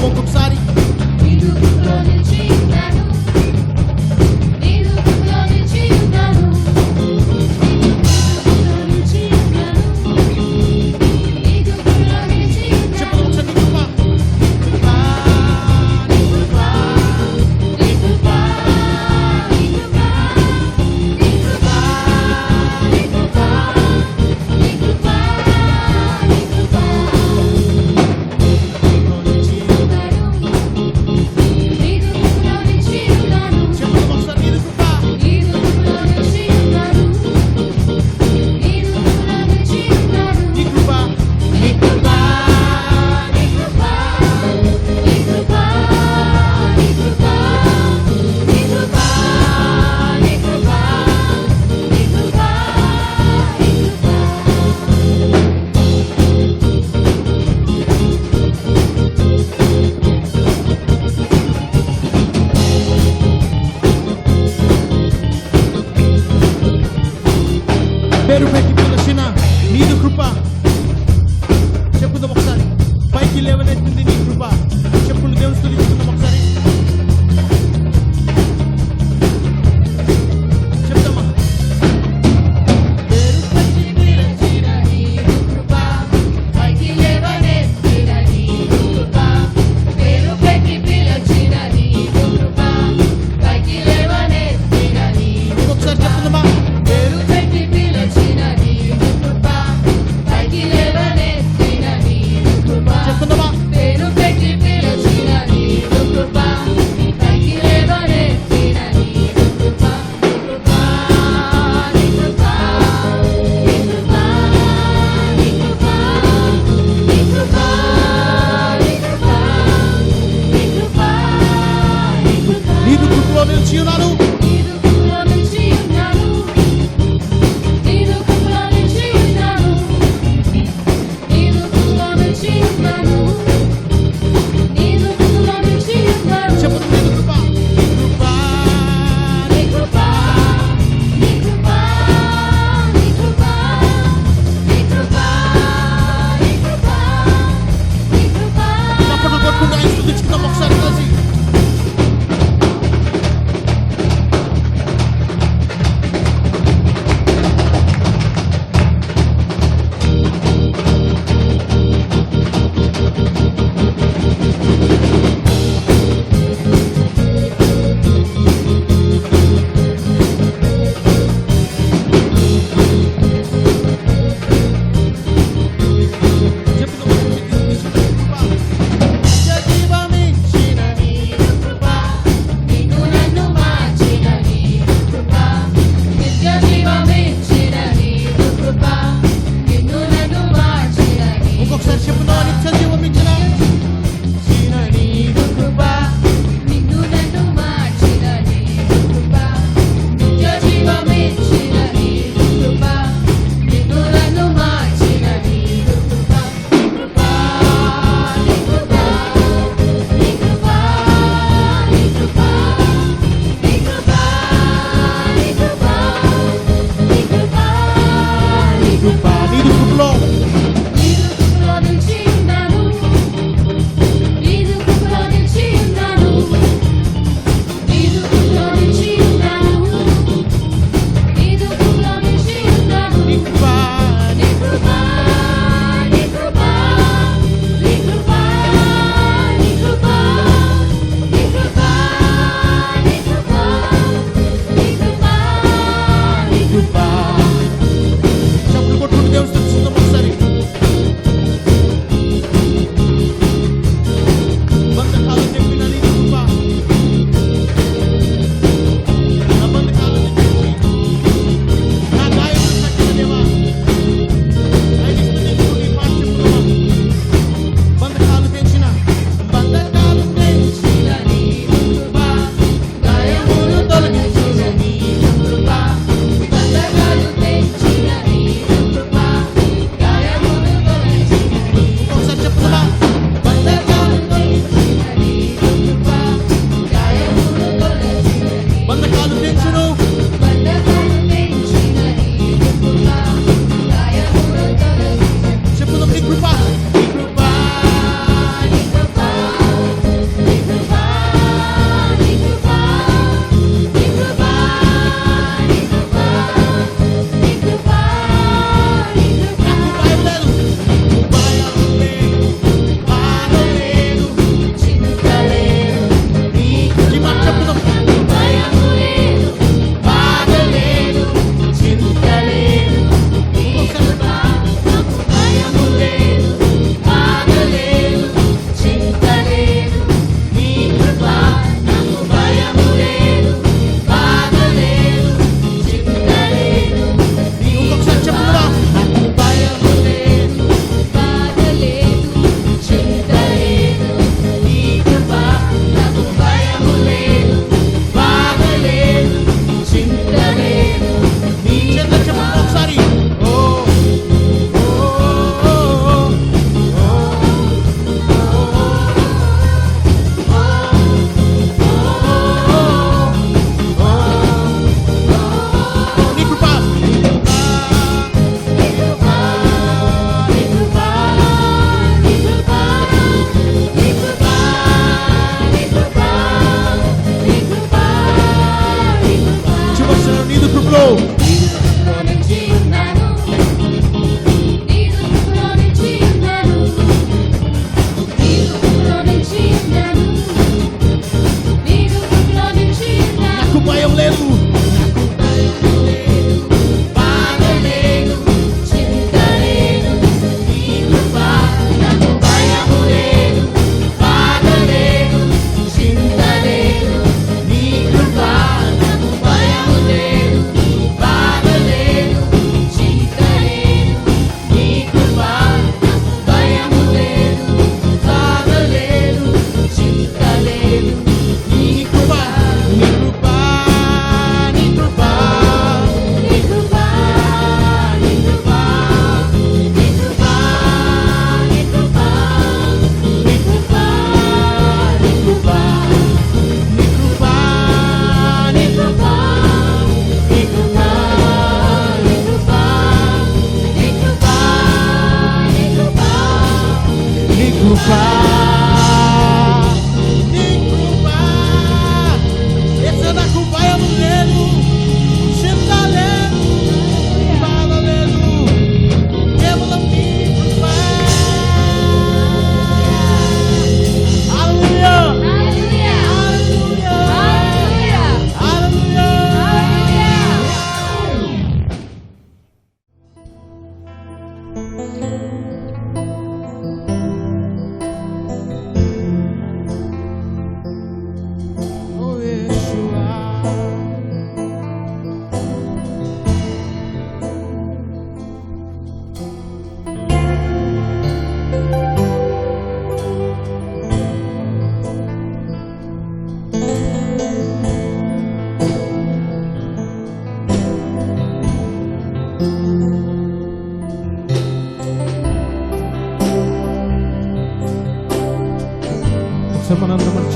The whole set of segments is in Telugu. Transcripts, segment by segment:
ఒక్కొక్కసారి నీదు కృపలో నిలిచి ఉన్నాను నీదు కృపలో నిలిచి ఉన్నాను నీదు కృపలో నిలిచి ఉన్నాను నీదు కృపలో నిలిచి ఉన్నాను చెప్పు చండి కృప నీ కృప నీ కృప నీ కృప నీ కృప నీ కృప నీ కృప నీ కృప నిలిచి ఉన్నాడు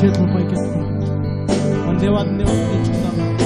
చేతులు పైకెత్తు. మన దేవాన్ని దేవుడు తెచ్చుకుందాం.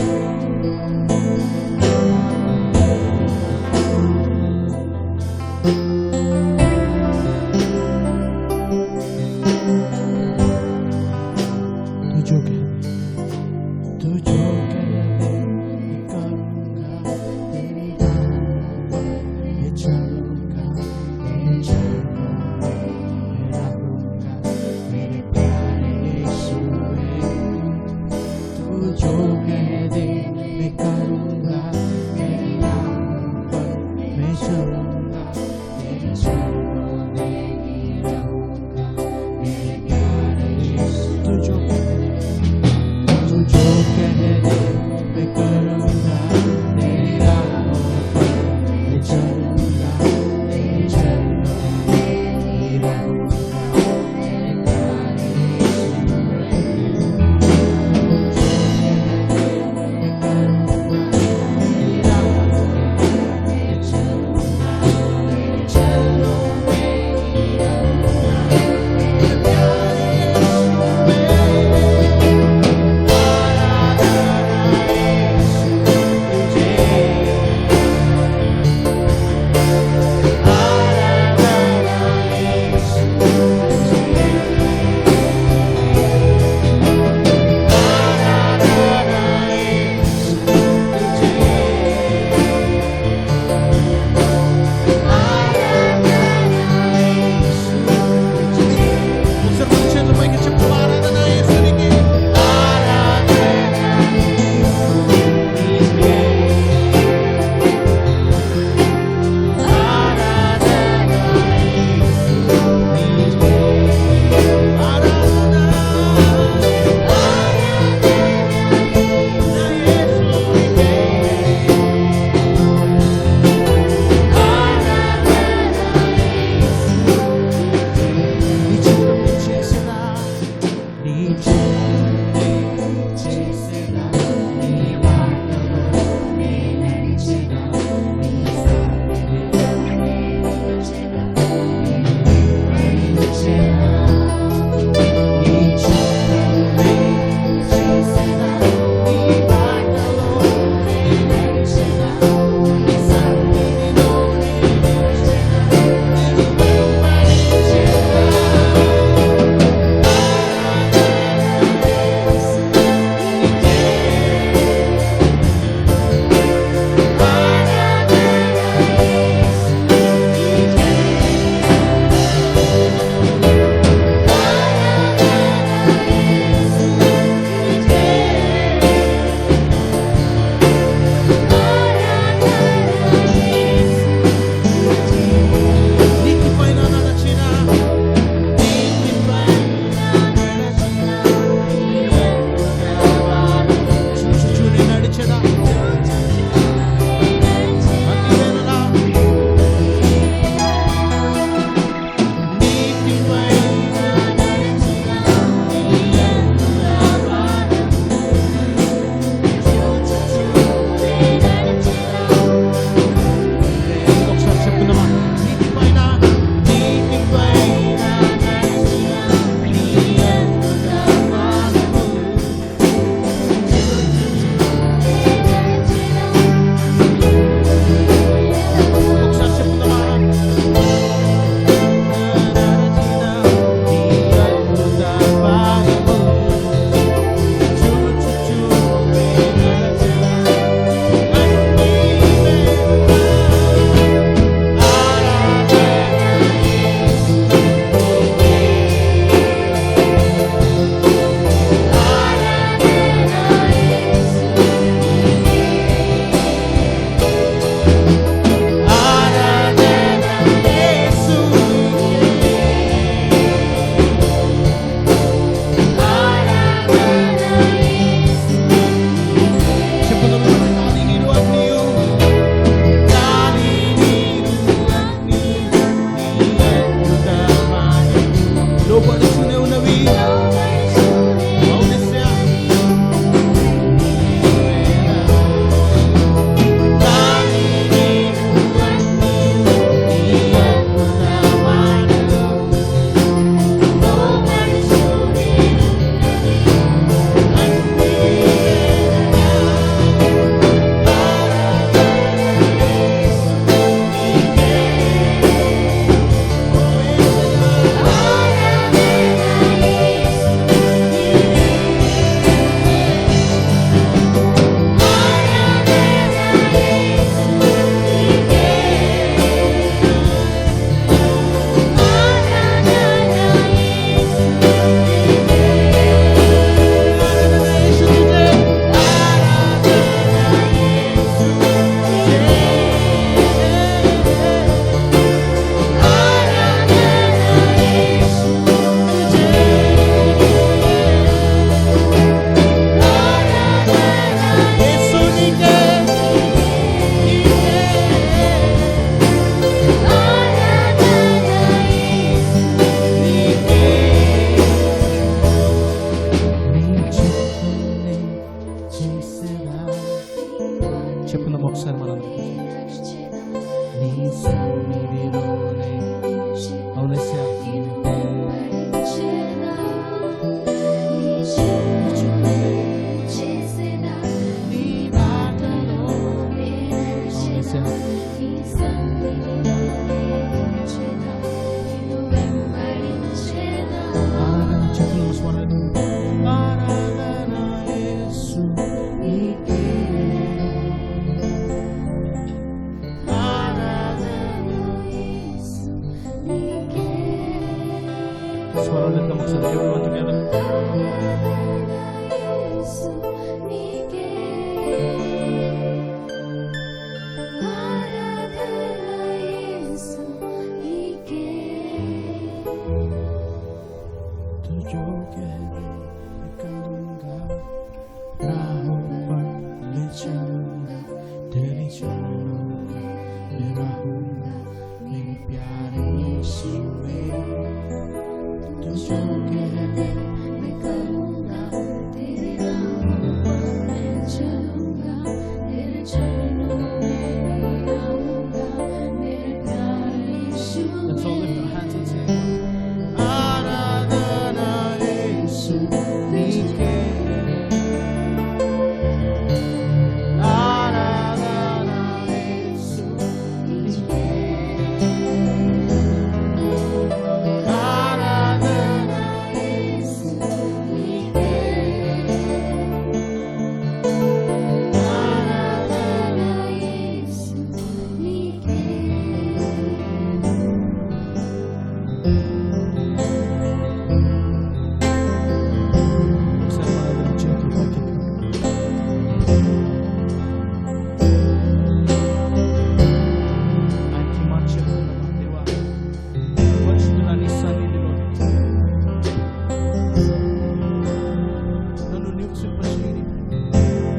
నివసింపచేయండి.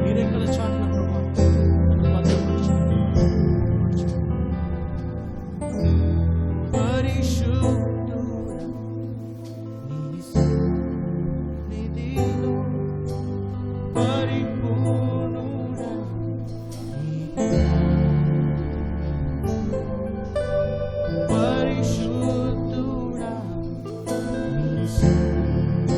మీ రెక్కల చాటున ప్రభా నన్ను భద్రపరచండి. పరిశుద్ధుడా నీ సన్నిధిలో పరిపూర్ణుడా పరిశుద్ధుడా నీ సన్నిధిలో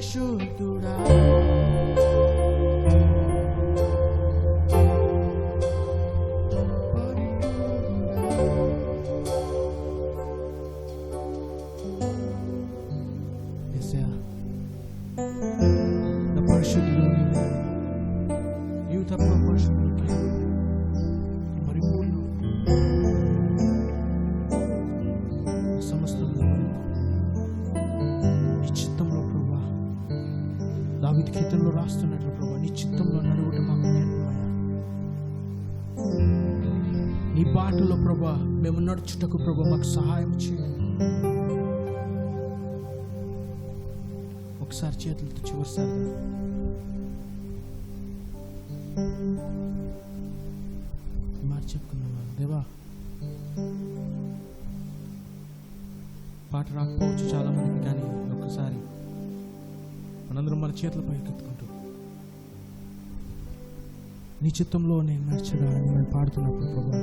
పరిశుద్ధుడా పరిశుద్ధుడు నీవు తప్ప పరిశుద్ధుడికి పరిపూర్ణ సమస్తంలో నీ చిత్తంలో ప్రభా దావీదు కీర్తనలో రాస్తున్నట్లు ప్రభా నీ చిత్తంలో నడువుట మాకు నేర్పమయ్యా. నీ బాటలో ప్రభా మేము నడుచుటకు ప్రభా మాకు సహాయం చేయండి. ఒకసారి చేతులతో చివరిసారి మాట చెప్పుకున్నావా దేవా? పాట రాకపోవచ్చు చాలా మందికి, కానీ ఒక్కసారి మనందరం మన చేతుల పైకి ఎత్తుకుంటూ నీ చిత్తంలో నేను నడిచగా నేను పాడుతున్నప్పుడు ప్రభా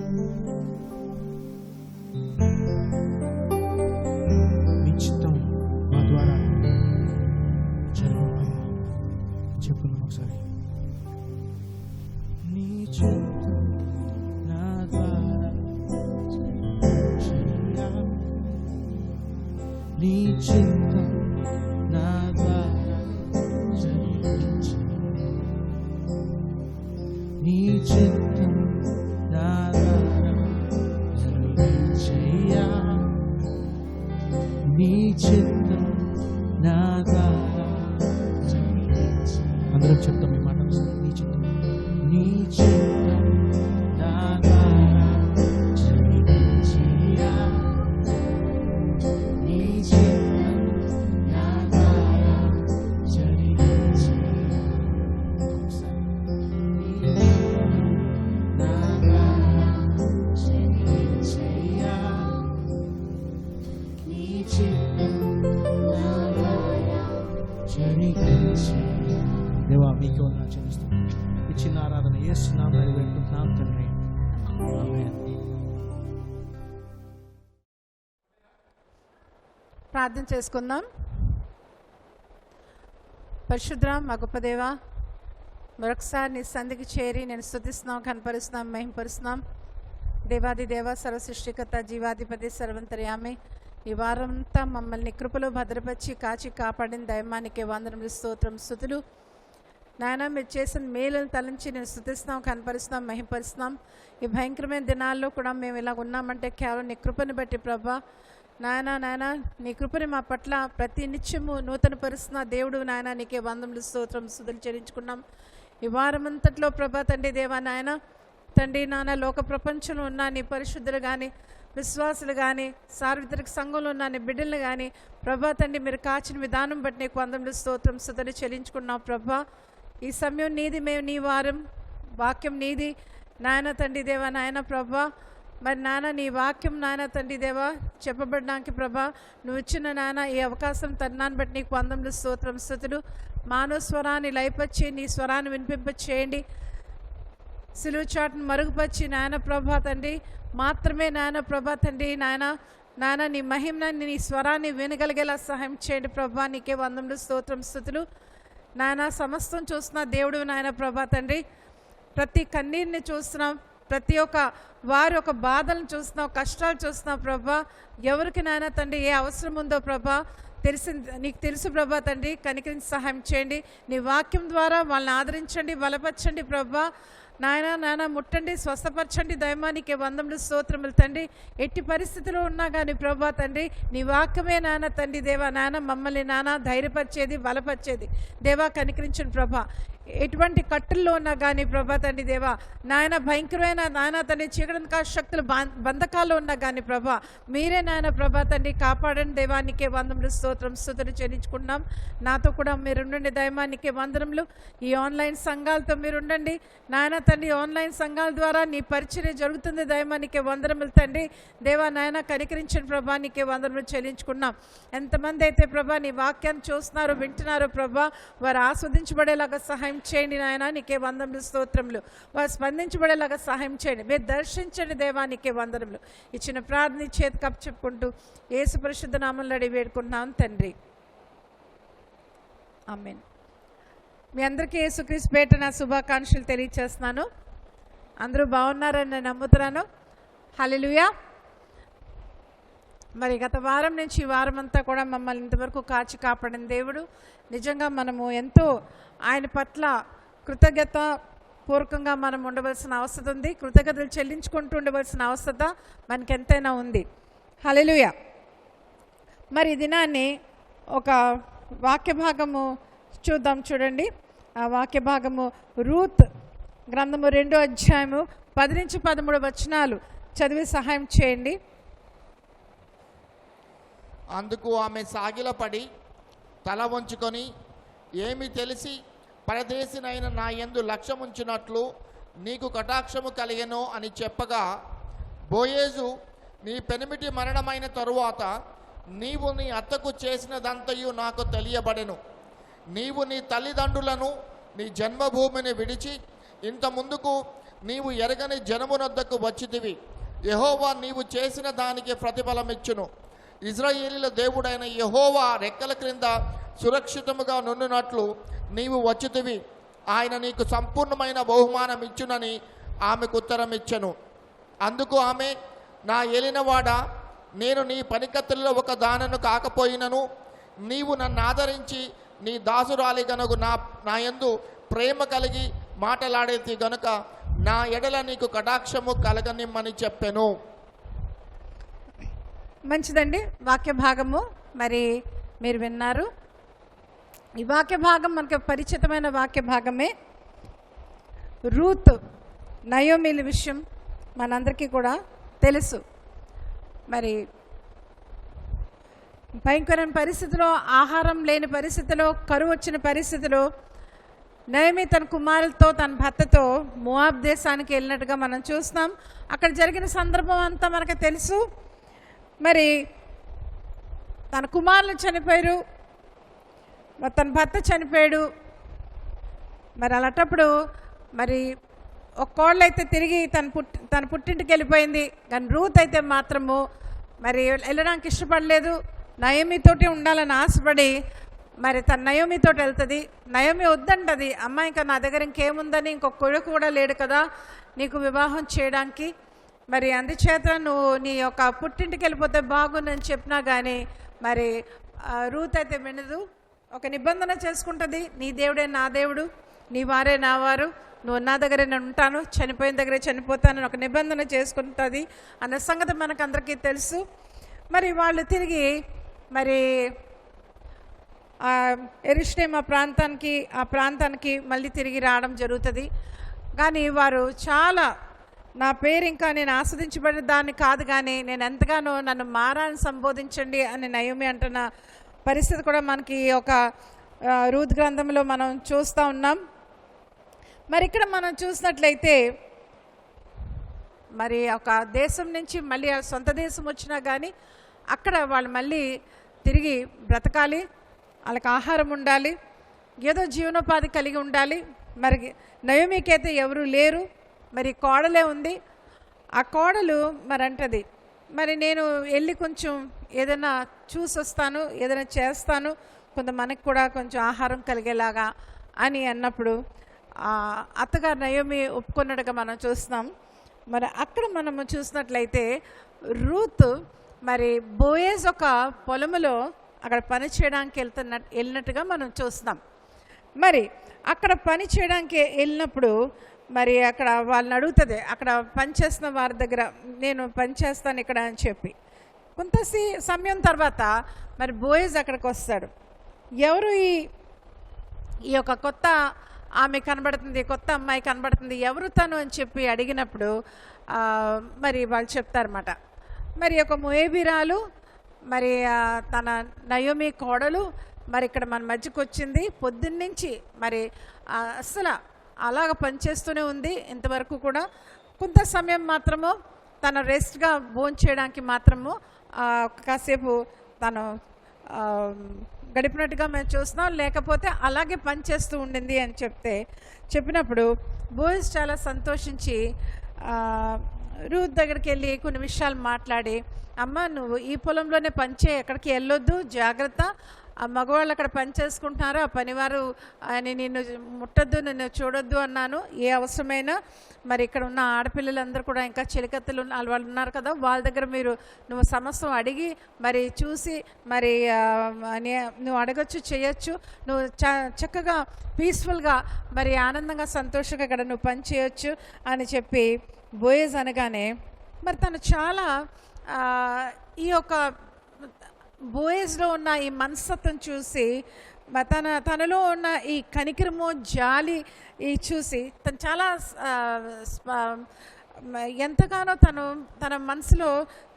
నీ చిత్తం మా ద్వారా జరగబోయా చెప్పుకుందాం ఒకసారి. నీ చిత్తం నా ద్వారా జరగబోయా, నీ చిత్తం నా ద్వారా జరిగించు, నీ చిత్తం నా ద్వారా జరిగించయ్యా, నీ చిత్తం నా ద్వారా జరిగించు. అందరం చెప్తాం ఈ మాట ఒకసారి. నీ చిత్తం, నీ చిత్తం నా ద్వారా జరిగించయ్యా, నీ చిత్తం నా ద్వారా జరిగించు. నీ చిత్తం నా ద్వారా జరిగించయ్యా, నీ చిత్తం నా ద్వారా జరిగించు. దేవా మీకు వందనాలు చెల్లిస్తున్నాం. ఈ చిన్న ఆరాధన యేసు నామములో వేడుకుంటున్నాం తండ్రి, ఆమేన్. ప్రార్థన చేసుకుందాం. పరిశుద్ధ మా గొప్ప దేవా, మరొకసారి నీ సంధికి చేరి నేను స్తుతిస్తున్నాం, కనపరుస్తున్నాం, మహింపరుస్తున్నాం. దేవాది దేవ, సర్వసృష్టికర్త, జీవాధిపతి, సర్వంతర్యామి, ఈ వారంతా మమ్మల్ని కృపలో భద్రపరిచి కాచి కాపాడిన దైవానికి వందనములు, స్తోత్రం, స్తుతులు. నాయన మీరు చేసిన మేలును తలంచి నేను స్తుతిస్తున్నాం, కనపరుస్తున్నాం, మహింపరుస్తున్నాం. ఈ భయంకరమైన దినాల్లో కూడా మేము ఇలా ఉన్నామంటే కేవలం నీ కృపను బట్టి ప్రభా. నాయన నీ కృపని మా పట్ల ప్రతి నిత్యము నూతన పరుస్తున్న దేవుడు నాయన, నీకే వందములు, స్తోత్రం, స్తుతులు చెల్లించుకున్నాం. ఈ వారమంతట్లో ప్రభా తండ్రి దేవా నాయన తండ్రి నాన్న లోక ప్రపంచంలో ఉన్న నీ పరిశుద్ధులు కానీ విశ్వాసులు కానీ సార్వత్రిక సంఘంలో ఉన్న నీ బిడ్డలు కానీ ప్రభా తండ్రి మీరు కాచిన విధానం బట్టి నీకు వందములు, స్తోత్రం, స్తుతులు చెల్లించుకున్నాం ప్రభా. ఈ సమయం నీది, మేము నీ వారం, వాక్యం నీది నాయన తండ్రి దేవా నాయన ప్రభా. మరి నాన్న నీ వాక్యం నాయన తండ్రి దేవా చెప్పబడడానికి ప్రభా నువ్వు ఇచ్చిన నాన్న ఈ అవకాశం తరుణాన్ని బట్టి నీకు వందములు, స్తోత్రం, స్తుతులు. మానవ స్వరాన్ని లయపరిచి నీ స్వరాన్ని వినిపింపచేయండి. సిలువ చాటును మరుగుపరిచి నాయన ప్రభా తండ్రి మాత్రమే నాయన ప్రభా తండ్రి నాయన నీ మహిమని నీ స్వరాన్ని వినగలిగేలా సహాయం చేయండి ప్రభా. నీకే వందములు, స్తోత్రం, స్తుతులు. నాయన సమస్తం చూస్తున్నా దేవుడు నాయన ప్రభా తండ్రి, ప్రతి కన్నీరుని చూస్తున్నాం, ప్రతి ఒక్క వారి ఒక బాధలను చూస్తున్నాం, కష్టాలు చూస్తున్నాం ప్రభా. ఎవరికి నాయన తండ్రి ఏ అవసరం ఉందో ప్రభా నీకు తెలుసు ప్రభా తండ్రి, కనికరించి సహాయం చేయండి. నీ వాక్యం ద్వారా వాళ్ళని ఆదరించండి, బలపరచండి ప్రభా. నాయన ముట్టండి, స్వస్థపరచండి. దైవానికి వందములు, స్తోత్రములు తండ్రి. ఎట్టి పరిస్థితిలో ఉన్నా కానీ ప్రభా తండ్రి నీ వాక్యమే నాన్న తండ్రి దేవా నాన్న మమ్మల్ని నాన్న ధైర్యపరిచేది, బలపరిచేది. దేవా కనికరించండి ప్రభా. ఎటువంటి కట్టుల్లో ఉన్నా కానీ ప్రభా తండ్రి దేవా నాయన భయంకరమైన నాయన తండ్రి చీకటి శక్తులు బంధకాల్లో ఉన్నా కానీ ప్రభా మీరే నాయన ప్రభా తండ్రి కాపాడండి. దేవానికే వందములు, స్తోత్రం, స్తుతులు చెల్లించుకున్నాం. నాతో కూడా మీరుండండి దైవానికే వందనములు. ఈ ఆన్లైన్ సంఘాలతో మీరుండండి నాయన తండ్రి. ఆన్లైన్ సంఘాల ద్వారా నీ పరిచర్య జరుగుతుంది దైవానికే వందనములు తండ్రి దేవా నాయన కనికరించిన ప్రభా నీకే వందనములు చెల్లించుకున్నాం. ఎంతమంది అయితే ప్రభా నీ వాక్యాన్ని చూస్తున్నారో వింటున్నారో ప్రభా వారు ఆస్వాదించబడేలాగా సహాయం చేయండి నాయన. నీకే వందనములు, స్తోత్రములు. వారు స్పందించబడేలాగా సహాయం చేయండి. మీరు దర్శించండి దేవానికే వందనములు. ఇచ్చిన ప్రార్థన చేతి కప్పు చెప్పుకుంటూ యేసు పరిశుద్ధ నామములో అడిగి వేడుకుంటున్నాం తండ్రి, ఆమేన్. మీ అందరికీ యేసుక్రీస్తు పేట నా శుభాకాంక్షలు తెలియచేస్తున్నాను. అందరూ బాగున్నారని నేను నమ్ముతున్నాను. హల్లెలూయా. మరి గత వారం నుంచి ఈ వారం అంతా కూడా మమ్మల్ని ఇంతవరకు కాచి కాపాడిన దేవుడు. నిజంగా మనము ఎంతో ఆయన పట్ల కృతజ్ఞత పూర్వకంగా మనం ఉండవలసిన అవసరం ఉంది. కృతజ్ఞతలు చెల్లించుకుంటూ ఉండవలసిన అవసరం మనకెంతైనా ఉంది. హల్లెలూయా. మరి ఈ దినాన్ని ఒక వాక్య భాగము చూద్దాం. చూడండి, ఆ వాక్య భాగము రూత్ గ్రంథము 2వ అధ్యాయము 10 నుంచి 13 వచనాలు చదివి సహాయం చేయండి. అందుకు ఆమె సాగిలపడి తల వంచుకొని, ఏమి తెలిసి పరదేశినైన నా యందు లక్ష్యముంచినట్లు నీకు కటాక్షము కలిగెను అని చెప్పగా, బోయేజు, నీ పెనిమిటి మరణమైన తరువాత నీవు నీ అత్తకు చేసినదంతయు నాకు తెలియబడెను. నీవు నీ తల్లిదండ్రులను నీ జన్మభూమిని విడిచి ఇంత ముందుకు నీవు ఎరగని జనమునొద్దకు వచ్చితివి. యెహోవా నీవు చేసిన దానికి ప్రతిఫలమిచ్చును. ఇశ్రాయేలీల దేవుడైన యెహోవా రెక్కల క్రింద సురక్షితముగా నుండునట్లు నీవు వచ్చితివి. ఆయన నీకు సంపూర్ణమైన బహుమానం ఇచ్చునని ఆమెకు ఉత్తరం ఇచ్చెను. అందుకు ఆమె, నా ఏలినవాడా, నేను నీ పనికత్తులలో ఒక దానను కాకపోయినను నీవు నన్ను ఆదరించి నీ దాసురాలి గనుక నా యందు ప్రేమ కలిగి మాటలాడేది గనుక నా ఎడల నీకు కటాక్షము కలగనిమ్మని చెప్పెను. మంచిదండి. వాక్య భాగము మరి మీరు విన్నారు. ఈ వాక్య భాగం మనకు పరిచితమైన వాక్య భాగమే. రూత్ నయోమీల విషయం మనందరికీ కూడా తెలుసు. మరి భయంకరమైన పరిస్థితిలో, ఆహారం లేని పరిస్థితిలో, కరువు వచ్చిన పరిస్థితిలో నయోమి తన కుమారులతో తన భర్తతో మోయాబ్ దేశానికి వెళ్ళినట్టుగా మనం చూస్తున్నాం. అక్కడ జరిగిన సందర్భం అంతా మనకు తెలుసు. మరి తన కుమారులు చనిపోయారు, మరి తన భర్త చనిపోయాడు. మరి అలాంటప్పుడు మరి ఒక కోళ్ళు అయితే తిరిగి తన పుట్టింటికి వెళ్ళిపోయింది. కానీ రూత్ అయితే మాత్రము మరి వెళ్ళడానికి ఇష్టపడలేదు. నయోమితోటి ఉండాలని ఆశపడి మరి తన నయోమితోటి వెళ్తుంది. నయోమి వద్దంటది, అమ్మ ఇంకా నా దగ్గర ఇంకేముందని, ఇంకొక కొడుకు కూడా లేడు కదా నీకు వివాహం చేయడానికి, మరి అందుచేత నువ్వు నీ యొక్క పుట్టింటికి వెళ్ళిపోతే బాగుందని చెప్పినా కానీ మరి రూత్ అయితే వినదు. ఒక నిబంధన చేసుకుంటుంది, నీ దేవుడే నా దేవుడు, నీ వారే నా వారు, నువ్వు నా దగ్గరే నేను ఉంటాను, చనిపోయిన దగ్గరే చనిపోతానని ఒక నిబంధన చేసుకుంటుంది అన్న సంగతి మనకు అందరికీ తెలుసు. మరి వాళ్ళు తిరిగి మరి యెరూషలేము ఆ ప్రాంతానికి మళ్ళీ తిరిగి రావడం జరుగుతుంది. కానీ వారు చాలా, నా పేరు ఇంకా నేను ఆస్వాదించబడిన దాన్ని కాదు, కానీ నేను ఎంతగానో నన్ను మారాన్ని సంబోధించండి అని నయోమి అంటున్న పరిస్థితి కూడా మనకి ఒక రూత్ గ్రంథంలో మనం చూస్తూ ఉన్నాం. మరి ఇక్కడ మనం చూసినట్లయితే మరి ఒక దేశం నుంచి మళ్ళీ సొంత దేశం వచ్చినా కానీ అక్కడ వాళ్ళు మళ్ళీ తిరిగి బ్రతకాలి, వాళ్ళకి ఆహారం ఉండాలి, ఏదో జీవనోపాధి కలిగి ఉండాలి. మరి నయోమికి అయితే ఎవరు లేరు, మరి కోడలే ఉంది. ఆ కోడలు మరి అంటది, మరి నేను వెళ్ళి కొంచెం ఏదైనా చూసి వస్తాను, ఏదైనా చేస్తాను, కొంత మనకు కూడా కొంచెం ఆహారం కలిగేలాగా అని అన్నప్పుడు అత్తగారు నయోమి ఒప్పుకున్నట్టుగా మనం చూస్తున్నాం. మరి అక్కడ మనము చూసినట్లయితే రూత్ మరి బోయేజ్ ఒక పొలములో అక్కడ పని చేయడానికి వెళ్ళినట్టుగా మనం చూస్తున్నాం. మరి అక్కడ పని చేయడానికి వెళ్ళినప్పుడు మరి అక్కడ వాళ్ళని అడుగుతుంది, అక్కడ పనిచేస్తున్న వారి దగ్గర, నేను పనిచేస్తాను ఇక్కడ అని చెప్పి. కొంత సమయం తర్వాత మరి బోయేజ్ అక్కడికి వస్తాడు. ఎవరు ఈ యొక్క కొత్త ఆమె కనబడుతుంది, కొత్త అమ్మాయి కనబడుతుంది, ఎవరు తను అని చెప్పి అడిగినప్పుడు మరి వాళ్ళు చెప్తారన్నమాట, మరి ఒక మోయాబీరాలు, మరి తన నయోమి కోడలు మరి ఇక్కడ మన మధ్యకు వచ్చింది, పొద్దున్నుంచి మరి అస్సలు అలాగ పనిచేస్తూనే ఉంది ఇంతవరకు కూడా. కొంత సమయం మాత్రము తన రెస్ట్గా భోంచేయడానికి మాత్రము కాసేపు తను గడిపినట్టుగా మేము చూస్తున్నాం, లేకపోతే అలాగే పనిచేస్తూ ఉండింది అని చెప్పినప్పుడు బోయస్ చాలా సంతోషించి రూత్ దగ్గరికి వెళ్ళి కొన్ని విషయాలు మాట్లాడి, అమ్మ నువ్వు ఈ పొలంలోనే పనిచేయి, ఎక్కడికి వెళ్ళొద్దు, జాగ్రత్త, ఆ మగవాళ్ళు అక్కడ పని చేసుకుంటున్నారు, ఆ పనివారు ఆయన నిన్ను ముట్టొద్దు, నిన్ను చూడొద్దు అన్నాను. ఏ అవసరమైనా మరి ఇక్కడ ఉన్న ఆడపిల్లలందరూ కూడా ఇంకా చెలికత్తెలు వాళ్ళు ఉన్నారు కదా, వాళ్ళ దగ్గర నువ్వు సమస్తం అడిగి మరి చూసి మరి నువ్వు అడగచ్చు, చేయొచ్చు. నువ్వు చక్కగా పీస్ఫుల్గా మరి ఆనందంగా సంతోషంగా ఇక్కడ నువ్వు పని చేయొచ్చు అని చెప్పి బోయజ్ అనగానే మరి తను చాలా ఈ యొక్క బోయజ్లో ఉన్న ఈ మనస్తత్వం చూసి తనలో ఉన్న ఈ కనికరము జాలి చూసి తను చాలా ఎంతగానో తన మనసులో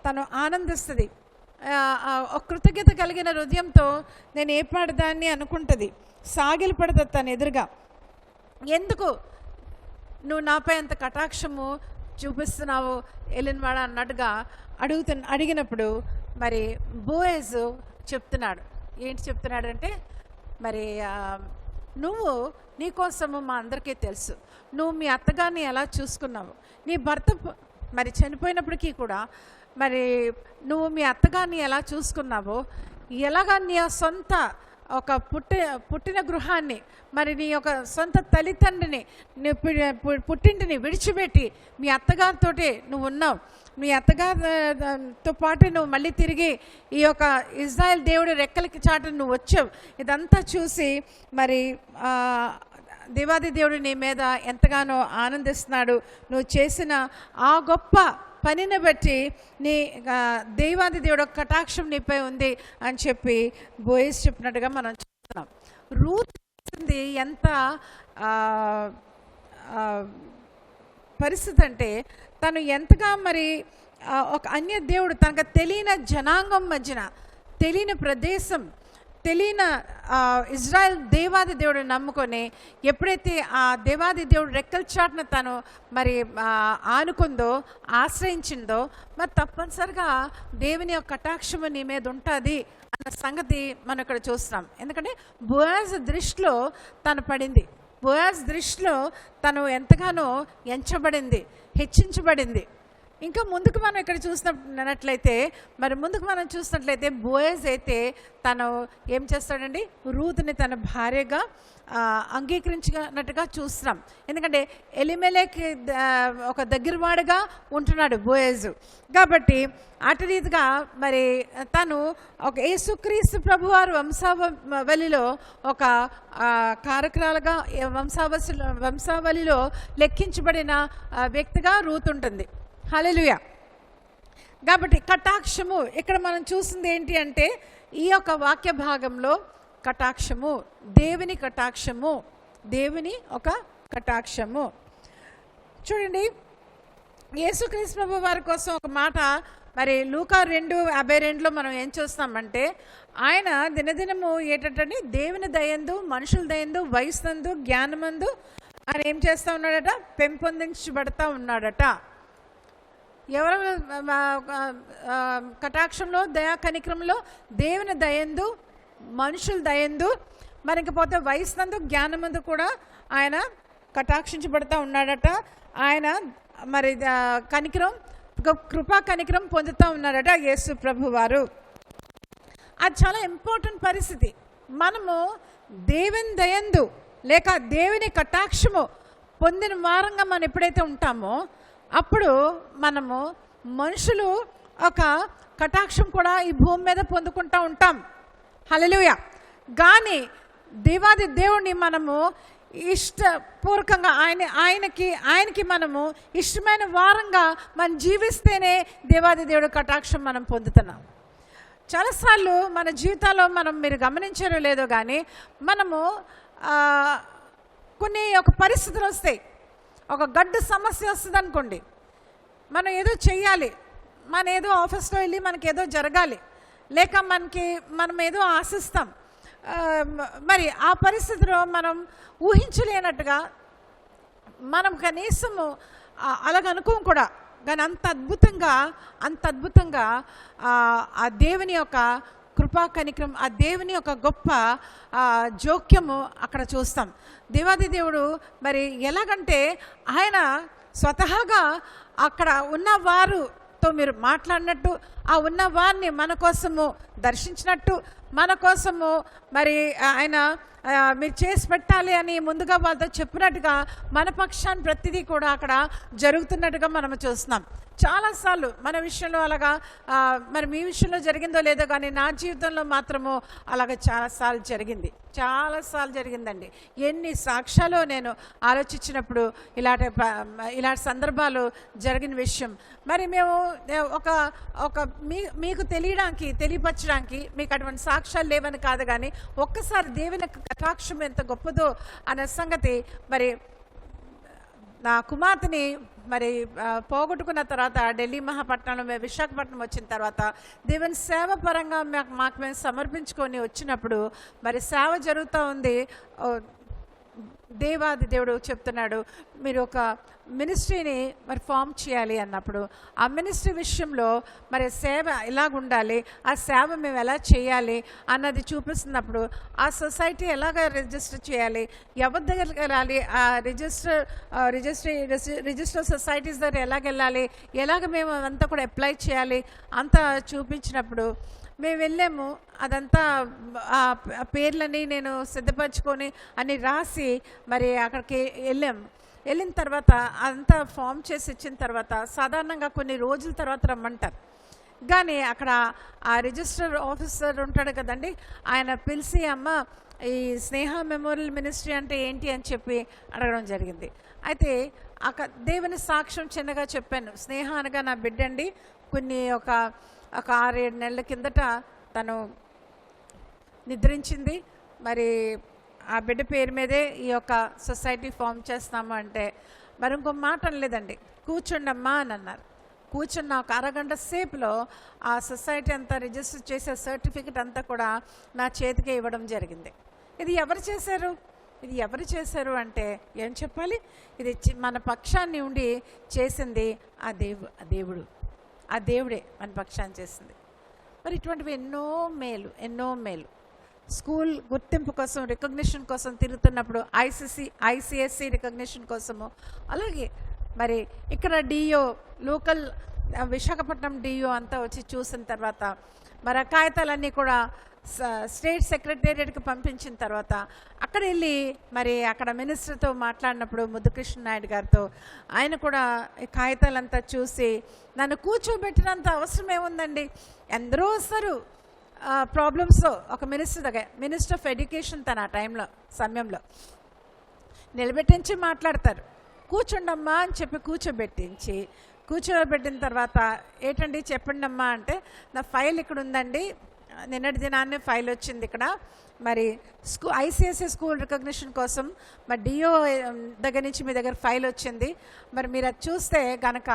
తను ఆనందిస్తుంది. ఒక కృతజ్ఞత కలిగిన హృదయంతో నేను ఏ పాడదాన్ని అనుకుంటుంది, సాగిలి పడుతుంది తను ఎదురుగా. ఎందుకు నువ్వు నాపై అంత కటాక్షము చూపిస్తున్నావు ఎలినవాడ అన్నట్టుగా అడిగినప్పుడు మరి బోయజ్ చెప్తున్నాడు. ఏంటి చెప్తున్నాడంటే మరి నువ్వు నీకోసము మా అందరికీ తెలుసు, నువ్వు మీ అత్తగారిని ఎలా చూసుకున్నావు, నీ భర్త మరి చనిపోయినప్పటికీ కూడా మరి నువ్వు మీ అత్తగారిని ఎలా చూసుకున్నావో, ఎలాగా నీ సొంత ఒక పుట్టిన గృహాన్ని మరి నీ యొక్క సొంత తల్లిదండ్రిని పుట్టింటిని విడిచిపెట్టి మీ అత్తగారితోటి నువ్వు ఉన్నావు, మీ అత్తగారితో పాటు నువ్వు మళ్ళీ తిరిగి ఈ యొక్క ఇజ్రాయెల్ దేవుడి రెక్కలకి చాటు నువ్వు వచ్చావు. ఇదంతా చూసి మరి దేవాది దేవుడు నీ మీద ఎంతగానో ఆనందిస్తున్నాడు. నువ్వు చేసిన ఆ గొప్ప పనిని బట్టి నీ దేవాది దేవుడు కటాక్షం నీపై ఉంది అని చెప్పి బోయజ్ చెప్పినట్టుగా మనం చూస్తున్నాం. రూత్ ఎంత పరిస్థితి అంటే తను ఎంతగా మరి ఒక అన్య దేవుడు తనకు తెలియని జనాంగం మధ్యన, తెలియని ప్రదేశం, తెలియని ఇజ్రాయెల్ దేవాది దేవుడు నమ్ముకొని ఎప్పుడైతే ఆ దేవాది దేవుడు రెక్కల చాటున తను మరి ఆనుకుందో, ఆశ్రయించిందో మరి తప్పనిసరిగా దేవుని యొక్క కటాక్షము నీ మీద ఉంటుంది అన్న సంగతి మనం ఇక్కడ చూస్తున్నాం. ఎందుకంటే బోయాజ్ దృష్టిలో తను పడింది, బోయాజ్ దృష్టిలో తను ఎంతగానో ఎంచబడింది, హెచ్చించబడింది. ఇంకా ముందుకు మనం ఇక్కడ చూసినట్లయితే బోయజ్ అయితే తను ఏం చేస్తాడండి, రూతుని తన భార్యగా అంగీకరించినట్టుగా చూస్తున్నాం. ఎందుకంటే ఎలిమెలెక్ ఒక దగ్గరవాడుగా ఉంటున్నాడు బోయజ్ కాబట్టి అటు రీతిగా మరి తను ఒక యేసుక్రీస్తు ప్రభువారు వంశావళిలో ఒక కారకురాలుగా వంశావళిలో లెక్కించబడిన వ్యక్తిగా రూత్ ఉంటుంది. హల్లెలూయా. కాబట్టి కటాక్షము ఇక్కడ మనం చూసింది ఏంటి అంటే ఈ యొక్క వాక్య భాగంలో కటాక్షము, దేవుని కటాక్షము, దేవుని ఒక కటాక్షము. చూడండి, యేసుక్రీస్తు ప్రభు వారి కోసం ఒక మాట మరి లూకా 2:52 మనం ఏం చూస్తామంటే ఆయన దినదినము ఏంటంటే దేవుని దయందు, మనుషుల దయందు, వయసునందు, జ్ఞానమందు ఆయన ఏం చేస్తూ ఉన్నాడట, పెంపొందించబడతా ఉన్నాడట. ఎవరు కటాక్షంలో, దయా కనిక్రమంలో దేవుని దయందు, మనుషుల దయందు, మరికపోతే వయసునందు, జ్ఞానమందు కూడా ఆయన కటాక్షించబడతా ఉన్నాడట. ఆయన మరి కనికరం, కృపా కనికరం పొందుతూ ఉన్నాడట యేసు ప్రభు వారు. అది చాలా ఇంపార్టెంట్ పరిస్థితి. మనము దేవుని దయందు లేక దేవుని కటాక్షము పొందిన వారంగా మనం ఎప్పుడైతే ఉంటామో అప్పుడు మనము మనుషులు ఒక కటాక్షం కూడా ఈ భూమి మీద పొందుకుంటూ ఉంటాం. హల్లెలూయా. కానీ దేవాది దేవుడిని మనము ఇష్టపూర్వకంగా ఆయనకి మనము ఇష్టమైన వారంగా మనం జీవిస్తేనే దేవాది దేవుడు కటాక్షం మనం పొందుతున్నాం. చాలాసార్లు మన జీవితాల్లో మీరు గమనించారో లేదో కానీ మనము కొన్ని ఒక పరిస్థితులు వస్తాయి. ఒక గడ్డు సమస్య వస్తుంది అనుకోండి, మనం ఏదో చెయ్యాలి, మన ఏదో ఆఫీస్లో వెళ్ళి మనకి ఏదో జరగాలి, లేక మనం ఏదో ఆశిస్తాం. మరి ఆ పరిస్థితిలో మనం ఊహించలేనట్టుగా మనం కనీసము అలాగనుకోం కూడా, కానీ అంత అద్భుతంగా ఆ దేవుని యొక్క కృపా కనికరం, ఆ దేవుని యొక్క గొప్ప జోక్యము అక్కడ చూస్తాం. దేవాది దేవుడు మరి ఎలాగంటే ఆయన స్వతహాగా అక్కడ ఉన్న వారితో మీరు మాట్లాడినట్టు ఆ ఉన్న వారిని మన కోసము దర్శించినట్టు, మన కోసము మరి ఆయన మీరు చేసి పెట్టాలి అని ముందుగా వాళ్ళతో చెప్పినట్టుగా మన పక్షాన్ని ప్రతిదీ కూడా అక్కడ జరుగుతున్నట్టుగా మనం చూస్తున్నాం. చాలాసార్లు మన విషయంలో అలాగా, మరి మీ విషయంలో జరిగిందో లేదో కానీ నా జీవితంలో మాత్రము అలాగ చాలాసార్లు జరిగిందండి. ఎన్ని సాక్ష్యాలు నేను ఆలోచించినప్పుడు ఇలాంటి సందర్భాలు జరిగిన విషయం. మరి మేము మీకు తెలియపరచడానికి మీకు అటువంటి సాక్ష్యాలు లేవని కాదు, కానీ ఒక్కసారి దేవుని కటాక్షం ఎంత గొప్పదో అనే సంగతి, మరి నా కుమార్తెని మరి పోగొట్టుకున్న తర్వాత ఢిల్లీ మహాపట్నంలో విశాఖపట్నం వచ్చిన తర్వాత దేవుని సేవ పరంగా మాకు మేము సమర్పించుకొని వచ్చినప్పుడు మరి సేవ జరుగుతూ ఉంది. దేవాది దేవుడు చెప్తున్నాడు, మీరు ఒక మినిస్ట్రీని మరి ఫామ్ చేయాలి అన్నప్పుడు ఆ మినిస్ట్రీ విషయంలో మరి సేవ ఎలాగుండాలి, ఆ సేవ మేము ఎలా చేయాలి అన్నది చూపిస్తున్నప్పుడు, ఆ సొసైటీ ఎలాగ రిజిస్టర్ చేయాలి, ఎవరి దగ్గరికి వెళ్ళాలి, ఆ రిజిస్టర్ సొసైటీస్ దగ్గర ఎలాగెళ్ళాలి, ఎలాగ మేము అంతా కూడా అప్లై చేయాలి అంతా చూపించినప్పుడు మేము వెళ్ళాము. అదంతా ఆ పేర్లని నేను సిద్ధపరచుకొని అన్ని రాసి మరి అక్కడికి వెళ్ళిన తర్వాత అదంతా ఫామ్ చేసి ఇచ్చిన తర్వాత సాధారణంగా కొన్ని రోజుల తర్వాత రమ్మంటారు. కానీ అక్కడ ఆ రిజిస్టర్ ఆఫీసర్ ఉంటాడు కదండి, ఆయన పిలిచి అమ్మ ఈ స్నేహ మెమోరియల్ మినిస్ట్రీ అంటే ఏంటి అని చెప్పి అడగడం జరిగింది. అయితే దేవుని సాక్ష్యం చిన్నగా చెప్పాను. స్నేహ అనగా నా బిడ్డండి, కొన్ని ఒక 6-7 నెలల కిందట తను నిద్రించింది. మరి ఆ బిడ్డ పేరు మీదే ఈ యొక్క సొసైటీ ఫామ్ చేస్తాము అంటే మరి ఇంకో మాట అనలేదండి, కూర్చోండమ్మా అని అన్నారు. కూర్చున్న ఒక అరగంట సేపులో ఆ సొసైటీ అంతా రిజిస్టర్ చేసే సర్టిఫికెట్ అంతా కూడా నా చేతికి ఇవ్వడం జరిగింది. ఇది ఎవరు చేశారు అంటే ఏం చెప్పాలి, ఇది మన పక్షాన్ని ఉండి చేసింది ఆ దేవుడే మన పక్షాన్ని చేసింది. మరి ఇటువంటివి ఎన్నో మేలు స్కూల్ గుర్తింపు కోసం, రికగ్నిషన్ కోసం తిరుగుతున్నప్పుడు ఐసిఎస్సి రికగ్నిషన్ కోసము, అలాగే మరి ఇక్కడ డిఓ లోకల్ విశాఖపట్నం డిఓ అంతా వచ్చి చూసిన తర్వాత మరి ఆ కాగితాలన్నీ కూడా స్టేట్ సెక్రటేరియట్కి పంపించిన తర్వాత అక్కడ వెళ్ళి మరి అక్కడ మినిస్టర్తో మాట్లాడినప్పుడు ముద్దుకృష్ణ నాయుడు గారితో, ఆయన కూడా ఈ కాగితాలంతా చూసి నన్ను కూర్చోబెట్టినంత అవసరం ఏముందండి, ఎందరో వస్తారు ప్రాబ్లమ్స్. ఒక మినిస్టర్ ఆఫ్ ఎడ్యుకేషన్ తన సమయంలో నిలబెట్టించి మాట్లాడతారు. కూర్చోండమ్మా అని చెప్పి కూర్చోబెట్టిన తర్వాత ఏంటండి చెప్పండి అమ్మా అంటే, నా ఫైల్ ఇక్కడ ఉందండి, నిన్నటి దినాన్ని ఫైల్ వచ్చింది ఇక్కడ, మరి ఐసిఎస్సి స్కూల్ రికగ్నిషన్ కోసం మరి డిఓ దగ్గర నుంచి మీ దగ్గర ఫైల్ వచ్చింది, మరి మీరు అది చూస్తే కనుక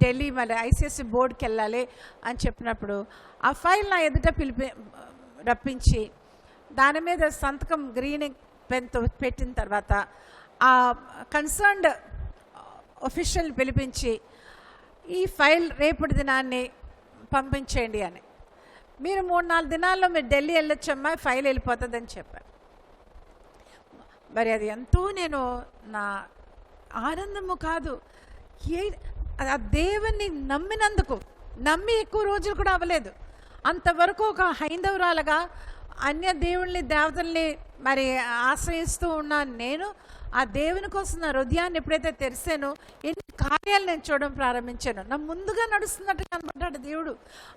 ఢిల్లీ మరి ఐసిఎస్సి బోర్డుకి వెళ్ళాలి అని చెప్పినప్పుడు ఆ ఫైల్ నా ఎదుట రప్పించి దాని మీద సంతకం గ్రీనింగ్ పెన్తో పెట్టిన తర్వాత ఆ కన్సర్న్డ్ ఒఫీషియల్ పిలిపించి ఈ ఫైల్ రేపటి దినాన్ని పంపించేయండి అని, మీరు 3-4 దినాల్లో మీరు ఢిల్లీ వెళ్ళొచ్చమ్మా, ఫైల్ వెళ్ళిపోతుందని చెప్పారు. మరి అది ఎంతో నా ఆనందము కాదు, ఆ దేవుణ్ణి నమ్మి ఎక్కువ రోజులు కూడా అవ్వలేదు. అంతవరకు ఒక హైందవురాలుగా అన్య దేవతల్ని మరి ఆశ్రయిస్తూ ఉన్నాను నేను. ఆ దేవుని కోసం నా హృదయాన్ని ఎప్పుడైతే తెరిసానో ఎన్ని కార్యాలు నేను చూడడం ప్రారంభించాను. నా ముందుగా నడుస్తున్నట్టు కనబడ్డాడు దేవుడు,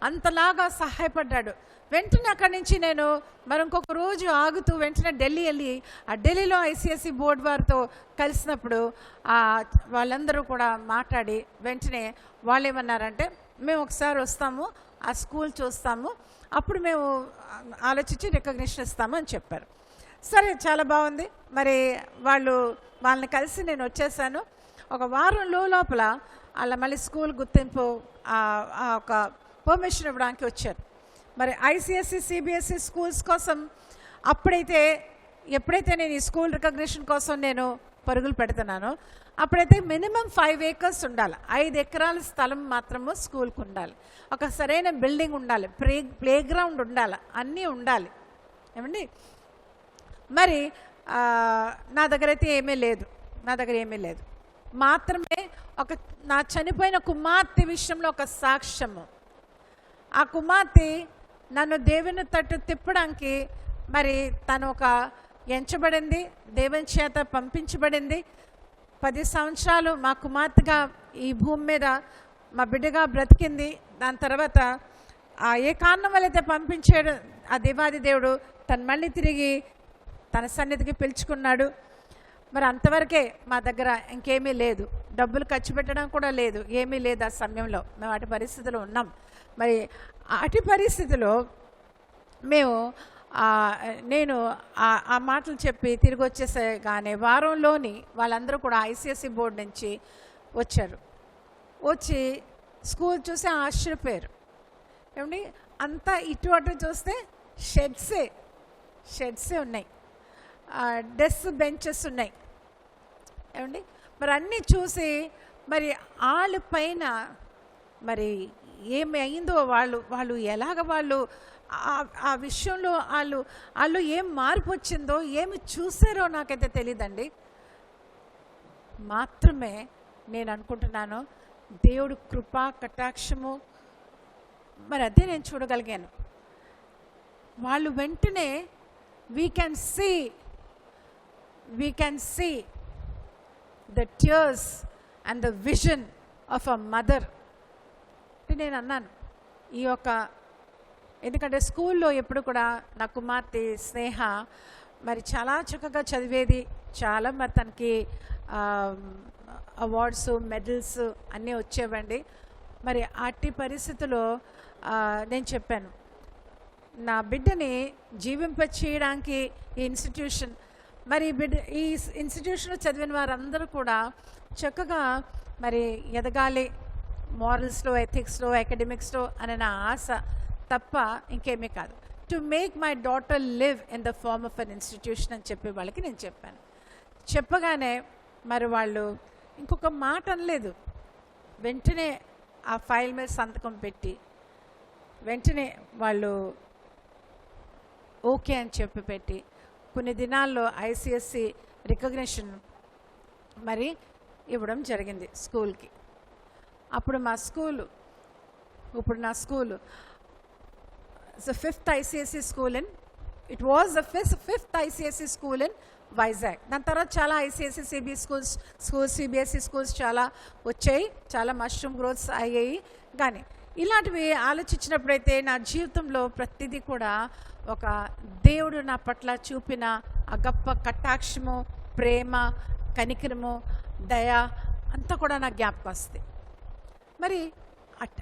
అంతలాగా సహాయపడ్డాడు. వెంటనే అక్కడి నుంచి నేను మరి ఇంకొక రోజు ఆగుతూ వెంటనే ఢిల్లీ వెళ్ళి ఆ ఢిల్లీలో ఐసిఎస్సి బోర్డు వారితో కలిసినప్పుడు వాళ్ళందరూ కూడా మాట్లాడి వెంటనే వాళ్ళు ఏమన్నారంటే, మేము ఒకసారి వస్తాము, ఆ స్కూల్ చూస్తాము, అప్పుడు మేము ఆలోచించి రికగ్నిషన్ ఇస్తాము అని చెప్పారు. సరే, చాలా బాగుంది. మరి వాళ్ళని కలిసి నేను వచ్చేసాను. ఒక వారం లోపల వాళ్ళ మళ్ళీ స్కూల్ గుర్తింపు ఒక పర్మిషన్ ఇవ్వడానికి వచ్చారు. మరి ఐసిఎస్సి సిబిఎస్సి స్కూల్స్ కోసం ఎప్పుడైతే నేను ఈ స్కూల్ రికగ్నిషన్ కోసం నేను పరుగులు పెడుతున్నానో అప్పుడైతే మినిమం 5 acres ఉండాలి, 5 ఎకరాల స్థలం మాత్రము స్కూల్కి ఉండాలి, ఒక సరైన బిల్డింగ్ ఉండాలి, ప్లే గ్రౌండ్ ఉండాలి, అన్నీ ఉండాలి ఏమండి. మరి నా దగ్గర ఏమీ లేదు. మాత్రమే నా చనిపోయిన కుమార్తె విషయంలో ఒక సాక్ష్యము, ఆ కుమార్తె నన్ను దేవుని తట్టు తిప్పడానికి మరి తను ఒక ఎంచబడింది, దేవుని చేత పంపించబడింది. 10 సంవత్సరాలు మా కుమార్తెగా ఈ భూమి మీద మా బిడ్డగా బ్రతికింది. దాని తర్వాత ఏ కారణం వల్ల అయితే పంపించాడు ఆ దేవాది దేవుడు తను మళ్ళీ తిరిగి తన సన్నిధికి పిలుచుకున్నాడు. మరి అంతవరకే మా దగ్గర ఇంకేమీ లేదు, డబ్బులు ఖర్చు పెట్టడం కూడా లేదు, ఏమీ లేదు. ఆ సమయంలో మేము అటు పరిస్థితిలో ఉన్నాం. మరి అటు పరిస్థితిలో మేము నేను ఆ మాటలు చెప్పి తిరిగి వచ్చేసేగానే వారంలోని వాళ్ళందరూ కూడా ఐసిఎస్సి బోర్డు నుంచి వచ్చారు. వచ్చి స్కూల్ చూసి ఆశ్చర్యపోయారు. ఏమండి అంతా ఇటు అటు చూస్తే షెడ్సే ఉన్నాయి, డెస్క్ బెంచెస్ ఉన్నాయి. ఏమండి మరి అన్నీ చూసి మరి వాళ్ళ పైన మరి ఏమి అయిందో వాళ్ళు ఎలాగ వాళ్ళు ఆ విషయంలో వాళ్ళు ఏం మార్పు వచ్చిందో ఏమి చూసారో నాకైతే తెలియదండి. మాత్రమే నేను అనుకుంటున్నాను దేవుడు కృపా కటాక్షము మరి అదే నేను చూడగలిగాను. వాళ్ళు వెంటనే we can see the tears and the vision of a mother. నేను అన్నాను ఈ యొక్క, ఎందుకంటే స్కూల్లో ఎప్పుడు కూడా నా కుమార్తె స్నేహ మరి చాలా చక్కగా చదివేది, చాలా మరి తనకి అవార్డ్స్ మెడల్స్ అన్నీ వచ్చేవండి. మరి అట్టి పరిస్థితుల్లో నేను చెప్పాను నా బిడ్డని జీవింపచేయడానికి ఈ ఇన్స్టిట్యూషన్ మరి ఈ ఇన్స్టిట్యూషన్లో చదివిన వారందరూ కూడా చక్కగా మరి ఎదగాలి, మారల్స్లో, ఎథిక్స్లో, అకాడమిక్స్లో అనే నా ఆశ తప్ప ఇంకేమీ కాదు. To make my daughter live in the form of an institution అని చెప్పి వాళ్ళకి నేను చెప్పాను. చెప్పగానే మరి వాళ్ళు ఇంకొక మాట అనలేదు. వెంటనే ఆ ఫైల్ మీద సంతకం పెట్టి వెంటనే వాళ్ళు ఓకే అని చెప్పి పెట్టి కొన్ని దినాల్లో ఐసిఎస్సి రికగ్నిషన్ మరి ఇవ్వడం జరిగింది స్కూల్కి. అప్పుడు మా స్కూలు, ఇప్పుడు నా school the 5th ICSE school in, it was the 5th ICSE school in Vizag. దాని తర్వాత చాలా ICSE CBSE schools CBSE schools చాలా వచ్చాయి, చాలా మష్రూమ్ గ్రోత్స్ అయ్యాయి. కానీ ఇలాంటివి ఆలోచించినప్పుడైతే నా జీవితంలో ప్రతిదీ కూడా ఒక దేవుడు నా పట్ల చూపిన ఆ గొప్ప కటాక్షము, ప్రేమ, కనికరము, దయ అంతా కూడా నాకు జ్ఞాపకం వస్తుంది. మరి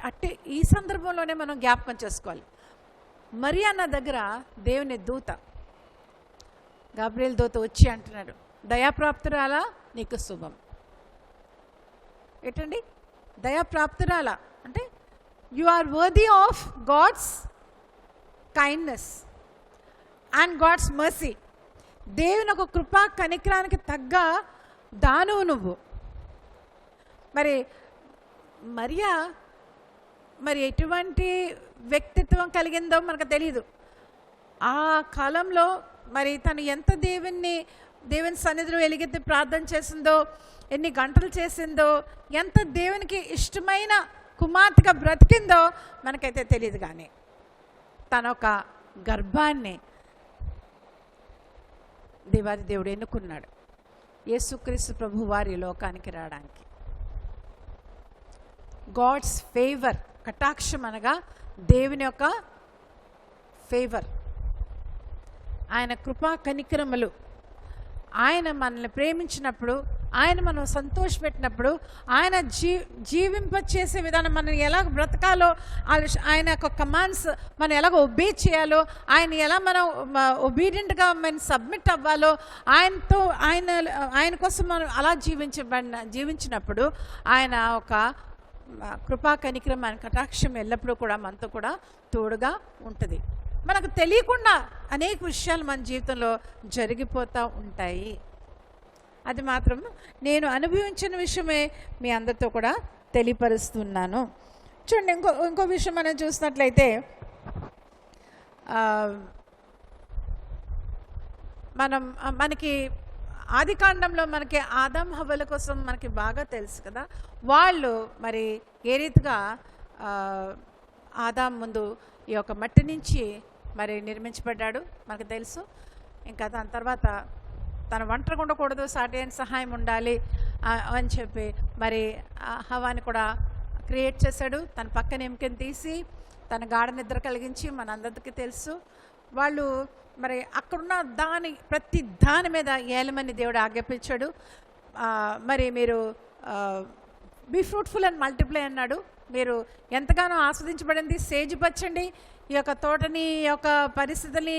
అట్టి ఈ సందర్భంలోనే మనం జ్ఞాపకం చేసుకోవాలి. మరియా నా దగ్గర దేవుని దూత గాబ్రియల్ దూత వచ్చి అంటున్నాడు, దయాప్రాప్తురాలా నీకు శుభం. ఏంటండి దయాప్రాప్తురాలా అంటే you are worthy of God's kindness and God's mercy. దేవుని ఒక కృపా కనికరానికి తగ్గ దానువు నువ్వు. మరి మరియా మరి ఎటువంటి వ్యక్తిత్వం కలిగిందో మనకు తెలియదు. ఆ కాలంలో మరి తను ఎంత దేవుని సన్నిధిలో ఎలుగెత్తి ప్రార్థన చేసిందో, ఎన్ని గంటలు చేసిందో, ఎంత దేవునికి ఇష్టమైన కుమార్తెగా బ్రతికిందో మనకైతే తెలియదు. కానీ తన ఒక గర్భాన్ని దేవాది దేవుడు ఎన్నుకున్నాడు యేసుక్రీస్తు ప్రభు వారి లోకానికి రావడానికి. గాడ్స్ ఫేవర్, కటాక్షం అనగా దేవుని యొక్క ఫేవర్, ఆయన కృపా కనికరములు. ఆయన మనల్ని ప్రేమించినప్పుడు, ఆయన మనం సంతోషపెట్టినప్పుడు, ఆయన జీవింపచేసే విధానం, మనం ఎలాగ బ్రతకాలో, ఆయన యొక్క కమాండ్స్ మనం ఎలాగ ఒబే చేయాలో, ఆయన ఎలా మనం ఒబీడియంట్గా మనం సబ్మిట్ అవ్వాలో, ఆయన కోసం మనం అలా జీవించినప్పుడు ఆయన ఒక కృపా కనికరం, ఆయన కటాక్షం ఎల్లప్పుడూ కూడా మనతో కూడా తోడుగా ఉంటుంది. మనకు తెలియకుండా అనేక విషయాలు మన జీవితంలో జరిగిపోతూ ఉంటాయి. అది మాత్రం నేను అనుభవించిన విషయమే మీ అందరితో కూడా తెలియపరుస్తున్నాను. చూడండి, ఇంకో విషయం మనం చూసినట్లయితే మనకి ఆదికాండంలో మనకి ఆదాం హవ్వల కోసం మనకి బాగా తెలుసు కదా. వాళ్ళు మరి ఏ రీతిగా ఆదాం ముందు ఈ యొక్క మట్టి నుంచి మరి నిర్మించబడ్డాడు మనకు తెలుసు. ఇంకా దాని తర్వాత తన ఒంటరిగా ఉండకూడదు, సాటి అయిన సహాయం ఉండాలి అని చెప్పి మరి హవాని కూడా క్రియేట్ చేశాడు. తన పక్కన ఎముకని తీసి తన గాఢ నిద్ర కలిగించి మనందరికీ తెలుసు. వాళ్ళు మరి అక్కడున్న ప్రతి దాని మీద ఏలమని దేవుడు ఆజ్ఞాపించాడు. మరి మీరు బీ ఫ్రూట్ఫుల్ అండ్ మల్టిప్లై అన్నాడు. మీరు ఎంతగానో ఆస్వాదించబడింది, సేజుపరచండి ఈ యొక్క తోటని, ఈ యొక్క పరిస్థితుల్ని,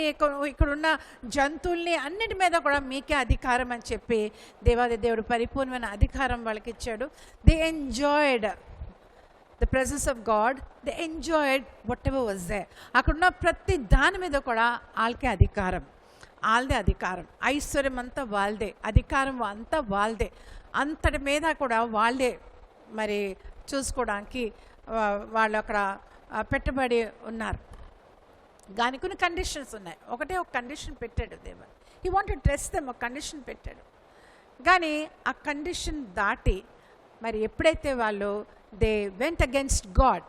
ఇక్కడున్న జంతువుల్ని అన్నిటి మీద కూడా మీకే అధికారం అని చెప్పి దేవాది దేవుడు పరిపూర్ణమైన అధికారం వాళ్ళకి ఇచ్చాడు. They enjoyed the presence of God, they enjoyed whatever was there. అక్కడున్న ప్రతి దాని మీద కూడా వాళ్ళకే అధికారం, వాళ్ళదే అధికారం. ఐశ్వర్యం అంతా వాళ్ళదే, అధికారం అంతా వాళ్ళదే. అంతటి మీద కూడా వాళ్ళే మరి చూసుకోవడానికి వాళ్ళు అక్కడ పెట్టుబడి ఉన్నారు. దానికి కొన్ని కండిషన్స్ ఉన్నాయి. ఒక కండిషన్ పెట్టాడు దేవుడు. He wanted to test them, ఒక కండిషన్ పెట్టాడు. కానీ ఆ కండిషన్ దాటి మరి ఎప్పుడైతే వాళ్ళు దే వెంట్ అగెన్స్ట్ గాడ్,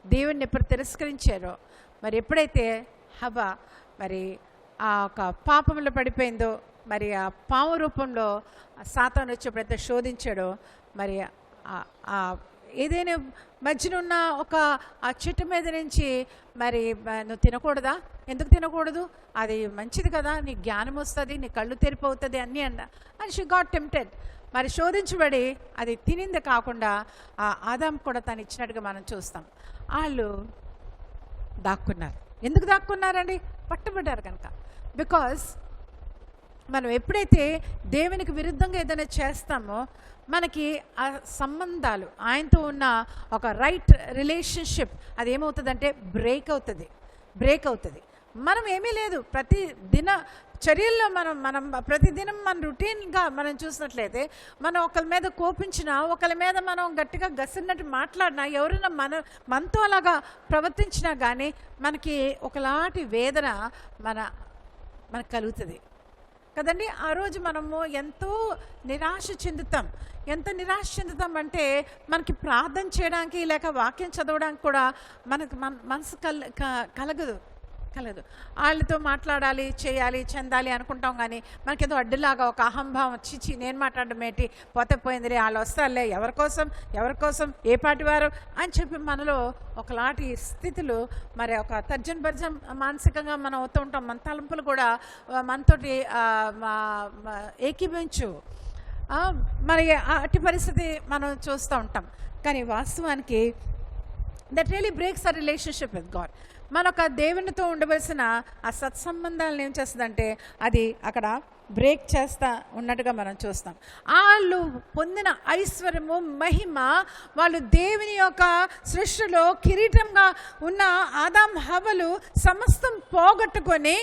దేవుడిని ఎప్పుడు తిరస్కరించారో, మరి ఎప్పుడైతే హవ మరి ఆ ఒక పాపంలో పడిపోయిందో, మరి ఆ పాము రూపంలో సాతాను వచ్చి ఎప్పుడైతే శోధించాడో, మరి ఏదైనా మధ్యన ఉన్న ఒక ఆ చెట్టు మీద నుంచి మరి నువ్వు తినకూడదా, ఎందుకు తినకూడదు, అది మంచిది కదా, నీ జ్ఞానం వస్తుంది, నీ కళ్ళు తెరిపవుతుంది అన్నీ అండ్ షీ గాట్ టెంప్టెడ్. మరి శోధించబడి అది తినింది కాకుండా ఆ ఆదాం కూడా తను ఇచ్చినట్టుగా మనం చూస్తాం. వాళ్ళు దాక్కున్నారు. ఎందుకు దాక్కున్నారండి? పట్టుబడ్డారు కనుక. బికాజ్ మనం ఎప్పుడైతే దేవునికి విరుద్ధంగా ఏదైనా చేస్తామో మనకి ఆ సంబంధాలు, ఆయనతో ఉన్న ఒక రైట్ రిలేషన్షిప్ అది ఏమవుతుందంటే బ్రేక్ అవుతుంది. మనం ఏమీ లేదు, ప్రతి దిన చర్యల్లో మనం ప్రతిదినం మన రొటీన్గా మనం చూసినట్లయితే, మనం ఒకరి మీద కోపించినా, ఒకరి మీద మనం గట్టిగా గసిరినట్టు మాట్లాడినా, ఎవరైనా మనతో అలాగా ప్రవర్తించినా కానీ మనకి ఒకలాంటి వేదన మనకు కలుగుతుంది కదండి. ఆ రోజు మనము ఎంతో నిరాశ చెందుతాం. ఎంత నిరాశ చెందుతాం అంటే మనకి ప్రార్థన చేయడానికి లేక వాక్యం చదవడానికి కూడా మనకు మనసు కలగదు. వాళ్ళతో మాట్లాడాలి, చేయాలి, చెందాలి అనుకుంటాం. కానీ మనకేదో అడ్డులాగా ఒక అహంభావం, చిచి నేను మాట్లాడడం ఏంటి, పోతే పోయిందిలే, వాళ్ళు వస్తారులే, ఎవరి కోసం ఏ పాటి వారు అని చెప్పి మనలో ఒకలాంటి స్థితులు, మరి ఒక తర్జన్ భర్జం మానసికంగా మనం అవుతూ ఉంటాం. మన తలంపులు కూడా మనతోటి ఏకీభవించు. మరి అట్టి పరిస్థితి మనం చూస్తూ ఉంటాం. కానీ వాస్తవానికి that really breaks a relationship with God. మనొక దేవునితో ఉండవలసిన ఆ సత్సంబంధాలను ఏం చేస్తుందంటే అది అక్కడ బ్రేక్ చేస్తా ఉన్నట్టుగా మనం చూస్తాం. వాళ్ళు పొందిన ఐశ్వర్యము, మహిమ, వాళ్ళు దేవుని యొక్క సృష్టిలో కిరీటంగా ఉన్న ఆదాం హవ్వలు సమస్తం పోగొట్టుకొని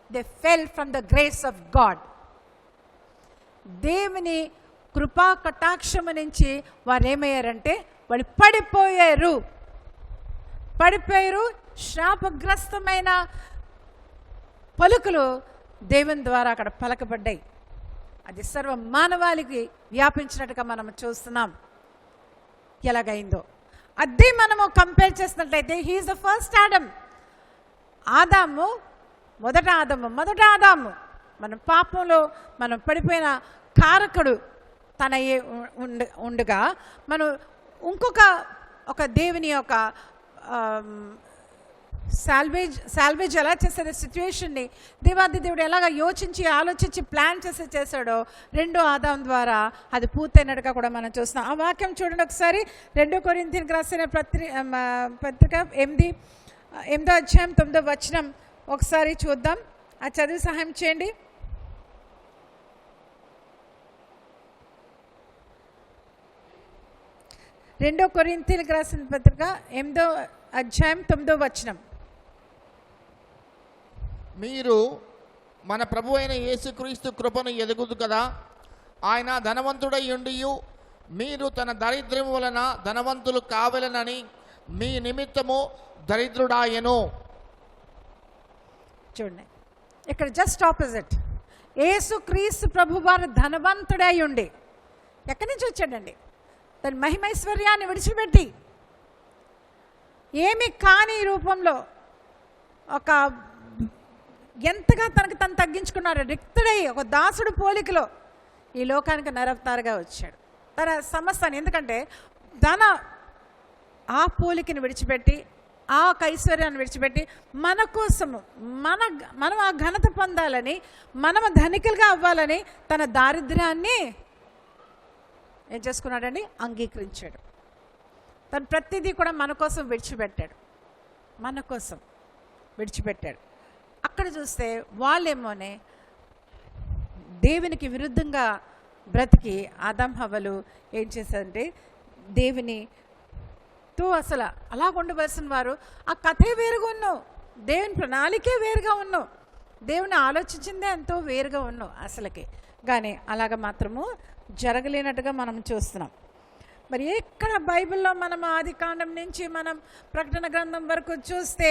they fell from the grace of God. దేవుని కృపా కటాక్షము నుంచి వారు ఏమయ్యారంటే వాళ్ళు పడిపోయారు. శాపగ్రస్తమైన పలుకులు దేవుని ద్వారా అక్కడ పలకబడ్డాయి. అది సర్వ మానవాళికి వ్యాపించినట్టుగా మనం చూస్తున్నాం. ఎలాగైందో అదే మనము కంపేర్ చేసినట్లయితే హీఈస్ ద ఫస్ట్ ఆడమ్. మొదట ఆదాము మన పాపంలో మనం పడిపోయిన కారకుడు తన ఉండగా, మనం ఒక దేవుని యొక్క సాల్వేజ్ ఎలా చేశాడు, సిచ్యువేషన్ని దేవాది దేవుడు ఎలాగ ఆలోచించి ప్లాన్ చేశాడో రెండో ఆదాం ద్వారా అది పూర్తయినట్టుగా కూడా మనం చూస్తున్నాం. ఆ వాక్యం చూడండి ఒకసారి. 2 కొరింథీయులకు రాసిన పత్రిక 8వ అధ్యాయం 9వ వచనం ఒకసారి చూద్దాం. ఆ చదివి సహాయం చేయండి. 2 కొరింథీయులకు రాసిన పత్రిక 8వ అధ్యాయం 9వ వచనం. మీరు మన ప్రభు అయిన యేసుక్రీస్తు కృపను ఎదుగుదు కదా, ఆయన ధనవంతుడై ఉండియు మీరు తన దరిద్రము వలన ధనవంతులు కావలనని మీ నిమిత్తము దరిద్రుడాయను. చూడండి, ఇక్కడ జస్ట్ ఆపోజిట్. యేసుక్రీస్తు ప్రభు వారు ధనవంతుడై ఉండి ఎక్కడి నుంచి వచ్చాడండి? తన మహిమైశ్వర్యాన్ని విడిచిపెట్టి ఏమి కాని రూపంలో ఒక ఎంతగా తనకు తను తగ్గించుకున్నాడు, రిక్తుడై ఒక దాసుడు పోలికలో ఈ లోకానికి నరవతారుగా వచ్చాడు. తన సమస్తాన్ని, ఎందుకంటే తన ఆ పోలికని విడిచిపెట్టి, ఆ ఒక ఐశ్వర్యాన్ని విడిచిపెట్టి మన కోసము మనం ఆ ఘనత పొందాలని, మనము ధనికులుగా అవ్వాలని తన దారిద్ర్యాన్ని ఏం చేసుకున్నాడండి? అంగీకరించాడు. తను ప్రతిదీ కూడా మన కోసం విడిచిపెట్టాడు, మన కోసం విడిచిపెట్టాడు. అక్కడ చూస్తే వాళ్ళేమోనే దేవునికి విరుద్ధంగా బ్రతికి ఆదాం హవ్వలు ఏం చేశారంటే దేవునితో అసలు అలా ఉండవలసిన వారు ఆ కథే వేరుగా ఉన్నావు, దేవుని ప్రణాళికే వేరుగా ఉన్నావు, దేవుని ఆలోచించిందే ఎంతో వేరుగా ఉన్నావు అసలుకి. కానీ అలాగ మాత్రము జరగలేనట్టుగా మనం చూస్తున్నాం. మరి ఎక్కడ బైబిల్లో మనం ఆది కాండం నుంచి మనం ప్రకటన గ్రంథం వరకు చూస్తే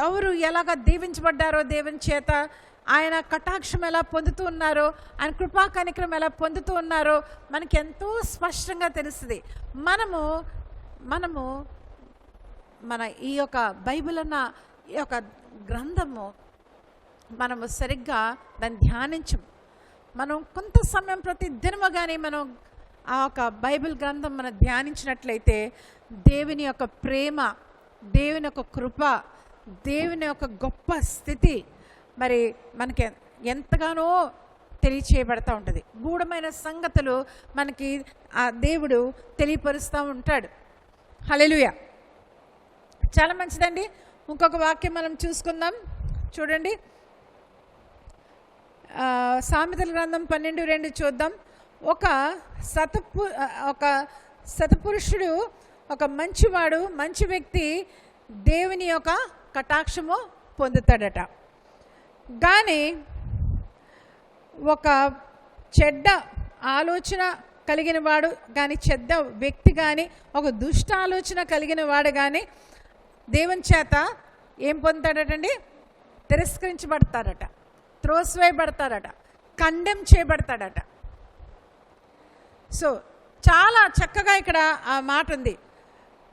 ఎవరు ఎలాగ దీవించబడ్డారో దేవుని చేత, ఆయన కటాక్షం ఎలా పొందుతూ ఉన్నారో, ఆయన కృపా కనికరం ఎలా పొందుతూ ఉన్నారో మనకి ఎంతో స్పష్టంగా తెలుస్తుంది. మనము మన ఈ యొక్క బైబిల్ అన్న ఈ యొక్క గ్రంథము మనము సరిగ్గా దాన్ని ధ్యానించము. మనం కొంత సమయం ప్రతి దినము కానీ మనం ఆ యొక్క బైబిల్ గ్రంథం మనం ధ్యానించినట్లయితే దేవుని యొక్క ప్రేమ, దేవుని యొక్క కృప, దేవుని యొక్క గొప్ప స్థితి మరి మనకి ఎంతగానో తెలియచేయబడతా ఉంటుంది. గూఢమైన సంగతులు మనకి ఆ దేవుడు తెలియపరుస్తూ ఉంటాడు. హల్లెలూయా. చాలా మంచిదండి. ఇంకొక వాక్యం మనం చూసుకుందాం. చూడండి, సామెతల గ్రంథం 12:2 చూద్దాం. ఒక శతపురుషుడు, ఒక మంచివాడు, మంచి వ్యక్తి దేవుని యొక్క కటాక్షము పొందుతాడట. కానీ ఒక చెడ్డ ఆలోచన కలిగిన వాడు కానీ, చెడ్డ వ్యక్తి కానీ, ఒక దుష్ట ఆలోచన కలిగిన వాడు కానీ దేవుని చేత ఏం పొందుతాడటండి? తిరస్కరించబడతాడట, త్రోసివేయబడతాడట, కండెమ్ చేయబడతాడట. సో చాలా చక్కగా ఇక్కడ ఆ మాట ఉంది.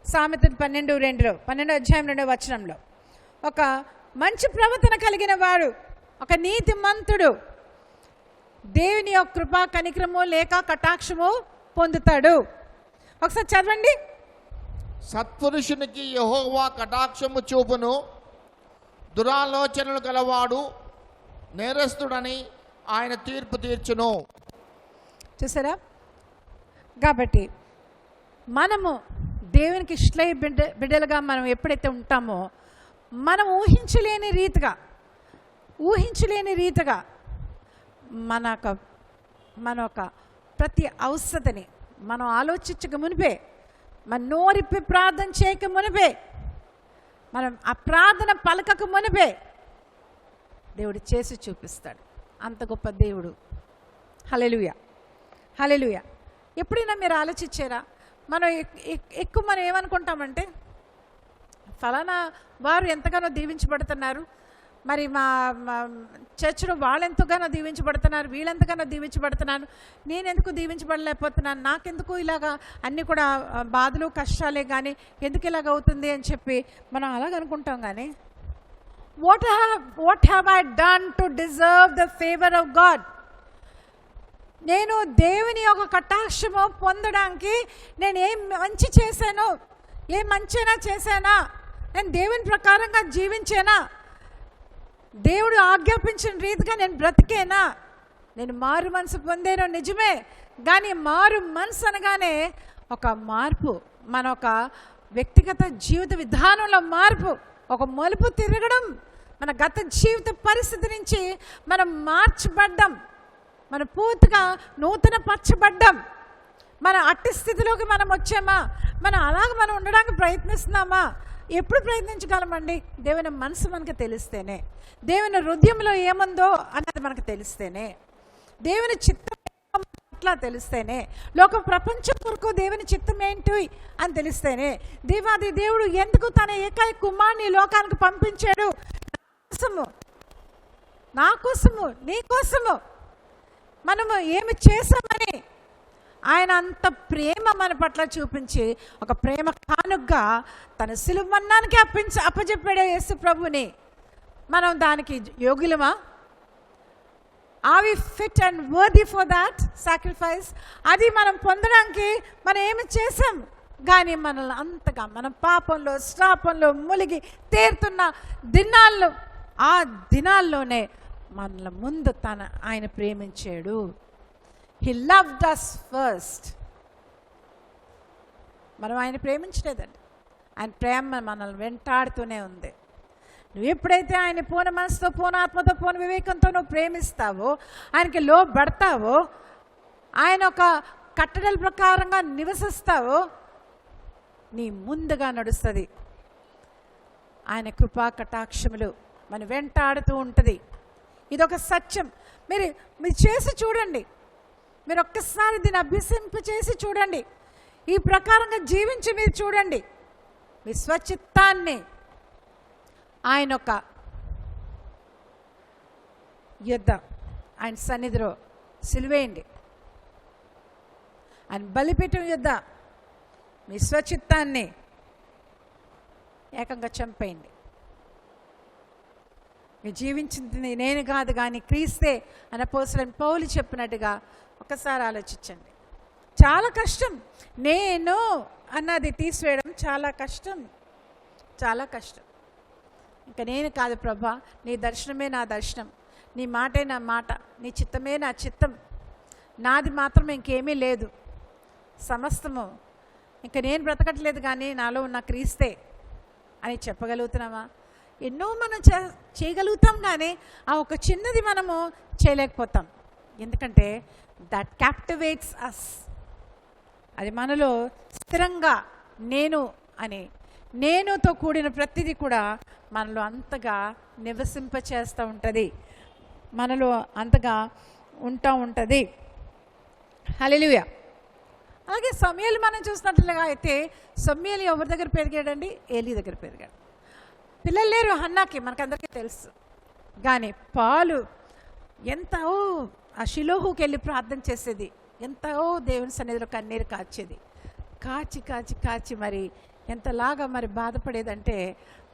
సామెతలు 12:2 12వ అధ్యాయం 2వ వచనంలో, ఒక మంచి ప్రవర్తన కలిగిన వాడు, ఒక నీతిమంతుడు దేవుని యొక్క కృపా కనికరము లేక కటాక్షము పొందుతాడు. ఒకసారి చదవండి. సత్పురుషునికి యెహోవా కటాక్షము చూపును, దురాలోచనలు గలవాడు నేరస్తుడని ఆయన తీర్పు తీర్చును. చూసారా? కాబట్టి మనము దేవునికి ఇష్టలై బిడ్డలుగా మనం ఎప్పుడైతే ఉంటామో, మనం ఊహించలేని రీతిగా మన ఒక ప్రతి అవసరతని మనం ఆలోచించక మునిపే, మన నోరిప్పి ప్రార్థన చేయక మునిపే, మనం ఆ ప్రార్థన పలకక మునిపే దేవుడు చేసి చూపిస్తాడు. అంత గొప్ప దేవుడు. హల్లెలూయా, హల్లెలూయా. ఎప్పుడైనా మీరు ఆలోచించారా? మనం ఎక్కువ మనం ఏమనుకుంటామంటే, ఫలానా వారు ఎంతగానో దీవించబడుతున్నారు, మరి మా చర్చిలో వాళ్ళు ఎంతగానో దీవించబడుతున్నారు, వీళ్ళెంతగానో దీవించబడుతున్నాను, నేను ఎందుకు దీవించబడలేకపోతున్నాను, నాకెందుకు ఇలాగా అన్నీ కూడా బాధలు కష్టాలే కానీ ఎందుకు ఇలాగ అవుతుంది అని చెప్పి మనం అలాగనుకుంటాం. కానీ what have I done to deserve the favour of God? నేను దేవుని యొక్క కటాక్షము పొందడానికి నేను ఏం మంచి చేశాను, ఏ మంచైనా చేశానా, నేను దేవుని ప్రకారంగా జీవించేనా, దేవుడు ఆజ్ఞాపించిన రీతిగా నేను బ్రతికేనా? నేను మారు మనసు పొందేనో నిజమే, కానీ మారు మనసు అనగానే ఒక మార్పు, మన ఒక వ్యక్తిగత జీవిత విధానంలో మార్పు, ఒక మలుపు తిరగడం, మన గత జీవిత పరిస్థితి నుంచి మనం మార్చబడ్డం, మన పూర్తిగా నూతన పరచబడ్డం. మన అట్టి స్థితిలోకి మనం వచ్చామా? మనం అలాగ మనం ఉండడానికి ప్రయత్నిస్తున్నామా? ఎప్పుడు ప్రయత్నించగలమండి? దేవుని మనసు మనకు తెలిస్తేనే, దేవుని హృదయంలో ఏముందో అన్నది మనకు తెలిస్తేనే, దేవుని చిత్తం అట్లా తెలిస్తేనే, లోక ప్రపంచం కొరకు దేవుని చిత్తం ఏంటి అని తెలిస్తేనే, దేవాది దేవుడు ఎందుకు తన ఏకైక కుమారుని లోకానికి పంపించాడు? నా కోసము, నీ కోసము. మనము ఏమి చేసామని ఆయన అంత ప్రేమ మన పట్ల చూపించి ఒక ప్రేమ కానుగ్గా తన సిలువ మరణానికి అప్పచెప్పాడు యేసు ప్రభుని. మనం దానికి యోగ్యులమా? Are we fit and worthy for that sacrifice? అది మనం పొందడానికి మనం ఏమి చేసాం? కానీ మనల్ని అంతగా మన పాపంలో శ్రాపంలో ములిగి తేరుతున్న దినాల్లో, ఆ దినాల్లోనే మనల్ని ముందు ఆయన ప్రేమించాడు. He loved us first. మనం ఆయన ప్రేమించలేదండి. ఆయన ప్రేమ మనల్ని వెంటాడుతూనే ఉంది. నువ్వు ఎప్పుడైతే ఆయన పూర్ణ మనసుతో, పూర్ణ ఆత్మతో, పూర్ణ వివేకంతో నువ్వు ప్రేమిస్తావో, ఆయనకి లోబడతావో, ఆయన ఒక కట్టడల ప్రకారంగా నివసిస్తావో, నీ ముందుగా నడుస్తుంది. ఆయన కృపా కటాక్షములు మన వెంటాడుతూ ఉంటుంది. ఇదొక సత్యం. మీరు చేసి చూడండి. మీరు ఒక్కసారి దీన్ని అభ్యసింప చేసి చూడండి. ఈ ప్రకారంగా జీవించి మీరు చూడండి. మీ స్వచిత్తాన్ని ఆయన ఒక యుద్ధ, ఆయన సన్నిధిలో సిలువేయండి. ఆయన బలిపీఠం యుద్ధ మీ స్వచిత్తాన్ని ఏకంగా చంపేయండి. మీరు జీవించింది నేను కాదు కానీ క్రీస్తే అని అపోస్తలుడైన పౌలు చెప్పినట్టుగా ఒకసారి ఆలోచించండి. చాలా కష్టం. నేను అన్నది తీసివేయడం చాలా కష్టం, చాలా కష్టం. ఇంకా నేను కాదు ప్రభా, నీ దర్శనమే నా దర్శనం, నీ మాటే నా మాట, నీ చిత్తమే నా చిత్తం, నాది మాత్రం ఇంకేమీ లేదు, సమస్తము ఇంకా నేను బ్రతకట్లేదు కానీ నాలో ఉన్న క్రీస్తే అని చెప్పగలుగుతున్నామా? ఎన్నో మనం చేయగలుగుతాం కానీ ఆ ఒక చిన్నది మనము చేయలేకపోతాం. ఎందుకంటే దట్ క్యాప్టివేట్స్ అస్. అది మనలో స్థిరంగా నేనుతో కూడిన ప్రతిదీ కూడా మనలో అంతగా నివసింపచేస్తూ ఉంటుంది, మనలో అంతగా ఉంటుంది. హల్లెలూయా. అలాగే సమూయేలు మనం చూసినట్లుగా అయితే సమూయేలు ఎవరి దగ్గర పెరిగాడండి? ఏలీ దగ్గర పెరిగాడు. పిల్లలు లేరు హన్నాకి, మనకందరికీ తెలుసు. కానీ పాలు ఎంతో ఆ షిలోహుకి వెళ్ళి ప్రార్థన చేసేది, ఎంతో దేవుని సన్నిధిలో కన్నీరు కాచేది. కాచి మరి ఎంతలాగా మరి బాధపడేదంటే,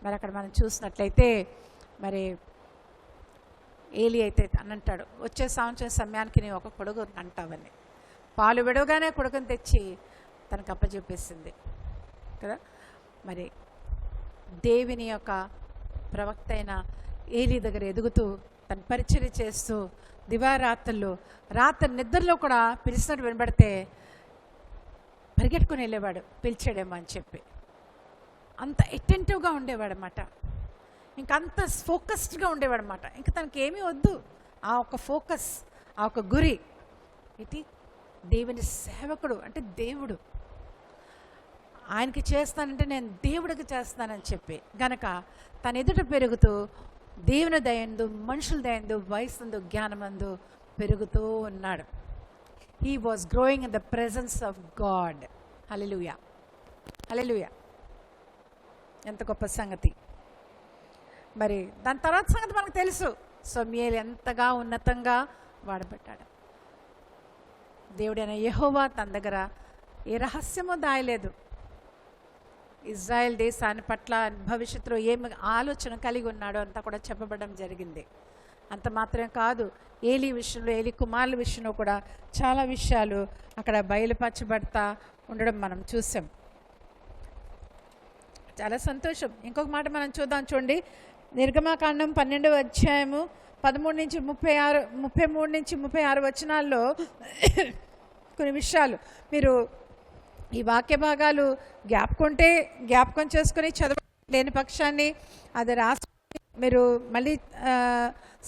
మరి అక్కడ మనం చూసినట్లయితే మరి ఏలీ అయితే అనంటాడు, వచ్చే సంవత్సరం సమయానికి నేను ఒక కొడుకు అంటావని. పాలు విడవగానే కొడుకుని తెచ్చి తనకు అప్పచెప్పేసింది కదా. మరి దేవుని యొక్క ప్రవక్త అయిన ఏలీ దగ్గర ఎదుగుతూ తన పరిచర్య చేస్తూ దివారాత్రుల్లో రాత్రి నిద్రలో కూడా పిలిచినట్టు వినబడితే పరిగెట్టుకుని వెళ్ళేవాడు, పిలిచాడేమో అని చెప్పి. అంత అటెంటివ్గా ఉండేవాడు అన్నమాట. ఇంకా అంత ఫోకస్డ్గా ఉండేవాడు అన్నమాట. ఇంకా తనకి ఏమీ వద్దు, ఆ ఒక ఫోకస్, ఆ ఒక గురి. ఇది దేవుని సేవకుడు అంటే దేవుడు ఆయనకి చేస్తానంటే నేను దేవుడికి చేస్తానని చెప్పి గనక తన ఎదుట పెరుగుతూ దేవుని దయందు, మనుషుల దయందు, వయస్సు జ్ఞానమందు పెరుగుతూ ఉన్నాడు. He was growing in the presence of God. Hallelujah, hallelujah. ఎంత గొప్ప సంగతి. మరి దాని తర్వాత సంగతి మనకు తెలుసు. సమూయేలు ఎంతగా ఉన్నతంగా వాడబడ్డాడు. దేవుడైన యెహోవా తన దగ్గర ఏ రహస్యమో దాయలేదు. ఇజ్రాయెల్ దేశాన్ని పట్ల భవిష్యత్తులో ఏమి ఆలోచన కలిగి ఉన్నాడో అంతా కూడా చెప్పబడడం జరిగింది. అంత మాత్రమే కాదు, ఏలీ విషయంలో, ఏలీ కుమారుల విషయంలో కూడా చాలా విషయాలు అక్కడ బయలుపరచబడతా ఉండడం మనం చూసాం. చాలా సంతోషం. ఇంకొక మాట మనం చూద్దాం, చూడండి. నిర్గమకాండం 12వ అధ్యాయము 13 నుంచి 33 నుంచి 36 వచనాల్లో కొన్ని విషయాలు మీరు ఈ వాక్య భాగాలు జ్ఞాపకం చేసుకొని చదవలేని పక్షాన్ని అది రాసి మీరు మళ్ళీ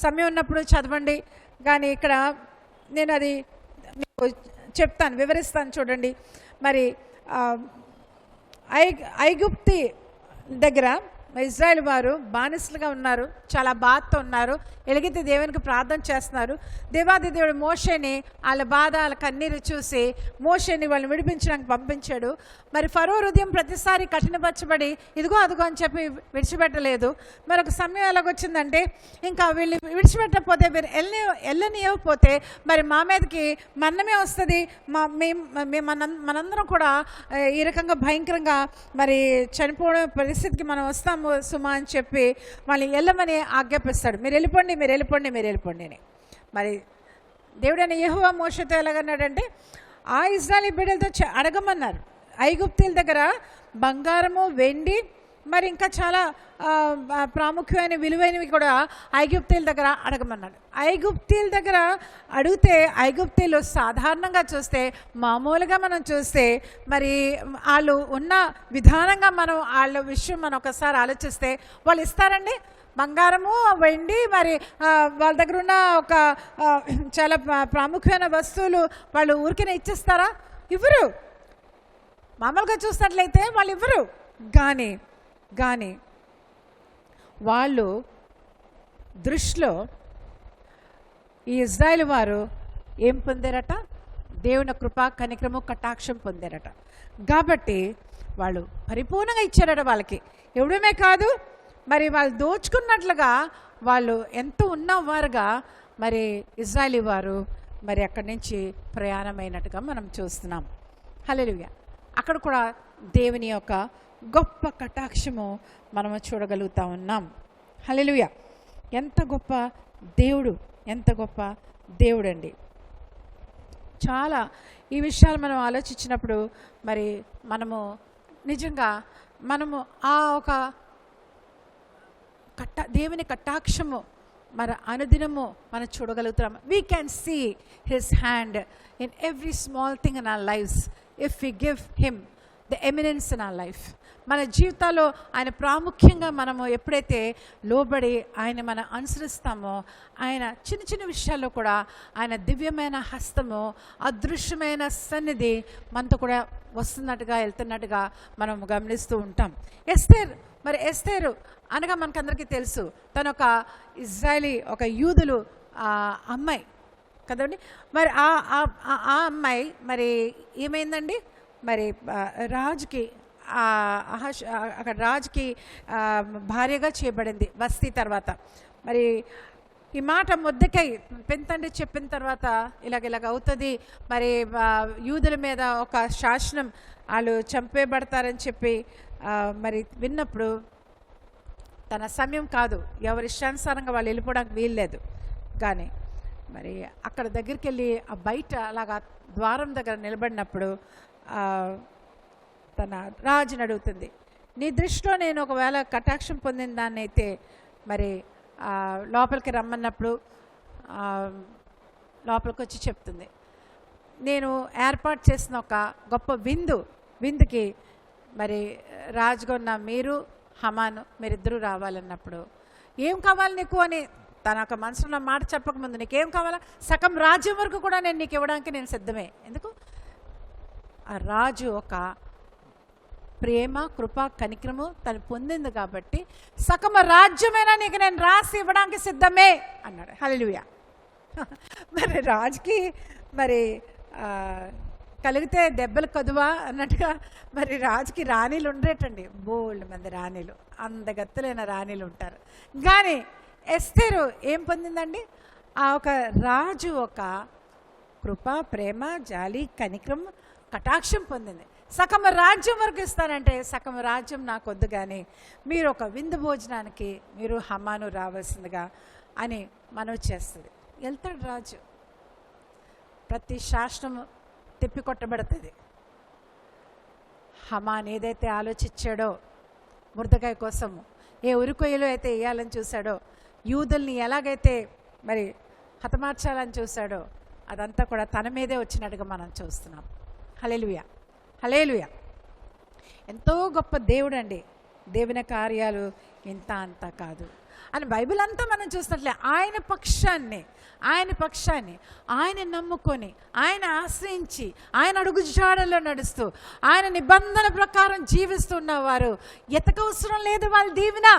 సమయం ఉన్నప్పుడు చదవండి. కానీ ఇక్కడ నేను అది మీకు చెప్తాను, వివరిస్తాను. చూడండి, మరి ఐగుప్తి దగ్గర ఇజ్రాయెల్ వారు బానిసలుగా ఉన్నారు, చాలా బాధతో ఉన్నారు. ఎలుగెత్తి దేవునికి ప్రార్థన చేస్తున్నారు. దేవాది దేవుడు మోషేని వాళ్ళ బాధ వాళ్ళ కన్నీరు చూసి మోషేని వాళ్ళని విడిపించడానికి పంపించాడు. మరి ఫరో హృదయం ప్రతిసారి కఠినపరచబడి ఇదిగో అదిగో అని చెప్పి విడిచిపెట్టలేదు. మరి ఒక సమయం ఎలాగొచ్చిందంటే ఇంకా వీళ్ళు విడిచిపెట్టకపోతే వీరు వెళ్ళనివ్వకపోతే మరి మా మీదకి మన్నమే వస్తుంది, మనందరం కూడా ఈ రకంగా భయంకరంగా మరి చనిపోవడం పరిస్థితికి మనం వస్తాము సుమా అని చెప్పి వాళ్ళని వెళ్ళమని ఆజ్ఞాపిస్తాడు. మీరు వెళ్ళిపోండి అని. మరి దేవుడైన యెహోవా మోషేతో ఎలాగన్నాడంటే ఆ ఇశ్రాయేలు బిడ్డలతో అడగమన్నారు. ఐగుప్తీయుల దగ్గర బంగారము, వెండి, మరి ఇంకా చాలా ప్రాముఖ్యమైన విలువైనవి కూడా ఐగుప్తీయుల దగ్గర అడగమన్నాడు. ఐగుప్తీయుల దగ్గర అడిగితే ఐగుప్తీయులు సాధారణంగా చూస్తే, మామూలుగా మనం చూస్తే, మరి వాళ్ళు ఉన్న విధానంగా మనం వాళ్ళ విషయం మనం ఒకసారి ఆలోచిస్తే వాళ్ళు ఇస్తారండి బంగారము, వెండి, మరి వాళ్ళ దగ్గర ఉన్న ఒక చాలా ప్రాముఖ్యమైన వస్తువులు వాళ్ళు ఊరికనే ఇచ్చేస్తారా? ఇవ్వరు. మామూలుగా చూసినట్లయితే వాళ్ళు ఇవ్వరు. కానీ వాళ్ళు దృష్టిలో ఈ ఇజ్రాయేల్ వారు ఏం పొందారట? దేవుని కృపా కనికరము కటాక్షం పొందారట. కాబట్టి వాళ్ళు పరిపూర్ణంగా ఇచ్చారట. వాళ్ళకి ఇవ్వడమే కాదు, మరి వాళ్ళు దోచుకున్నట్లుగా వాళ్ళు ఎంతో ఉన్నవారుగా మరి ఇజ్రాయేలీ వారు మరి అక్కడి నుంచి ప్రయాణమైనట్టుగా మనం చూస్తున్నాం. హల్లెలూయా. అక్కడ కూడా దేవుని యొక్క గొప్ప కటాక్షము మనము చూడగలుగుతా ఉన్నాం. హల్లెలూయా. ఎంత గొప్ప దేవుడు అండి. చాలా ఈ విషయాలు మనం ఆలోచించినప్పుడు మరి మనము నిజంగా ఆ ఒక దేవుని కటాక్షము మరి అనుదినము మనం చూడగలుగుతాం. We can see his hand in every small thing in our lives if we give him the eminence in our life. మన జీవితాల్లో ఆయన ప్రాముఖ్యంగా మనము ఎప్పుడైతే లోబడి ఆయన మనం అనుసరిస్తామో, ఆయన చిన్న చిన్న విషయాల్లో కూడా ఆయన దివ్యమైన హస్తము, అదృశ్యమైన సన్నిధి మనతో కూడా వస్తున్నట్టుగా వెళ్తున్నట్టుగా మనం గమనిస్తూ ఉంటాం. ఎస్తేరు అనగా మనకందరికీ తెలుసు, తను ఒక ఇజ్రాయేలీ, ఒక యూదులు అమ్మాయి కదండి. మరి ఆ అమ్మాయి మరి ఏమైందండి, మరి రాజుకి అక్కడ రాజుకి భార్యగా చేయబడింది వస్తీ తర్వాత. మరి ఈ మాట మొద్దకై పెంతండి చెప్పిన తర్వాత ఇలాగ అవుతుంది, మరి యూదుల మీద ఒక శాసనం వాళ్ళు చంపేయబడతారని చెప్పి మరి విన్నప్పుడు తన సమయం కాదు, ఎవరి ఇష్టానుసారంగా వాళ్ళు వెళ్ళిపోవడానికి వీల్లేదు. కానీ మరి అక్కడ దగ్గరికి వెళ్ళి ఆ బయట అలాగా ద్వారం దగ్గర నిలబడినప్పుడు తన రాజుని అడుగుతుంది, నీ దృష్టిలో నేను ఒకవేళ కటాక్షం పొందిన దాన్ని అయితే మరి లోపలికి రమ్మన్నప్పుడు లోపలికి వచ్చి చెప్తుంది, నేను ఏర్పాటు చేసిన ఒక గొప్ప విందుకి మరి రాజుగా ఉన్న మీరు హమాను మీరిద్దరూ రావాలన్నప్పుడు, ఏం కావాలి నీకు అని తన ఒక మనసులో మాట చెప్పకముందు, నీకేం కావాలా? సగం రాజ్యం వరకు కూడా నేను నీకు ఇవ్వడానికి నేను సిద్ధమే. ఎందుకు? ఆ రాజు ఒక ప్రేమ, కృప, కనికరము తను పొందింది కాబట్టి సగం రాజ్యమైనా నీకు నేను రాసి ఇవ్వడానికి సిద్ధమే అన్నాడు. హల్లెలూయా. మరి రాజుకి మరి కలిగితే దెబ్బలు కదువా అన్నట్టుగా మరి రాజుకి రాణీలు ఉండేటండి, బోల్డ్ మంది రాణీలు, అందగత్తెలైన రాణీలు ఉంటారు. కానీ ఎస్తేరు ఏం పొందిందండి? ఆ ఒక రాజు ఒక కృప, ప్రేమ, జాలి, కనికరం, కటాక్షం పొందింది. సగం రాజ్యం వరకు ఇస్తానంటే సగం రాజ్యం నాకు వద్దు, కానీ మీరు ఒక విందు భోజనానికి మీరు హమాను రావాల్సిందిగా అని మనవి చేస్తుంది. వెళ్తాడు రాజు. ప్రతి శాసనము తిప్పికొట్టబడుతుంది. హమాన్ ఏదైతే ఆలోచించాడో ముర్దకాయ కోసము, ఏ ఉరికొయ్యలో అయితే వేయాలని చూశాడో, యూదుల్ని ఎలాగైతే మరి హతమార్చాలని చూశాడో, అదంతా కూడా తన మీదే వచ్చినట్టుగా మనం చూస్తున్నాం. హల్లెలూయా, హల్లెలూయా. ఎంతో గొప్ప దేవుడు అండి. దేవుని కార్యాలు ఇంత అంత కాదు. అని బైబిల్ అంతా మనం చూసినట్లే ఆయన పక్షాన్ని ఆయన నమ్ముకొని, ఆయన ఆశ్రయించి, ఆయన అడుగుజాడల్లో నడుస్తూ, ఆయన నిబంధన ప్రకారం జీవిస్తున్నవారు ఎతకవసరం లేదు వాళ్ళ దీవెన.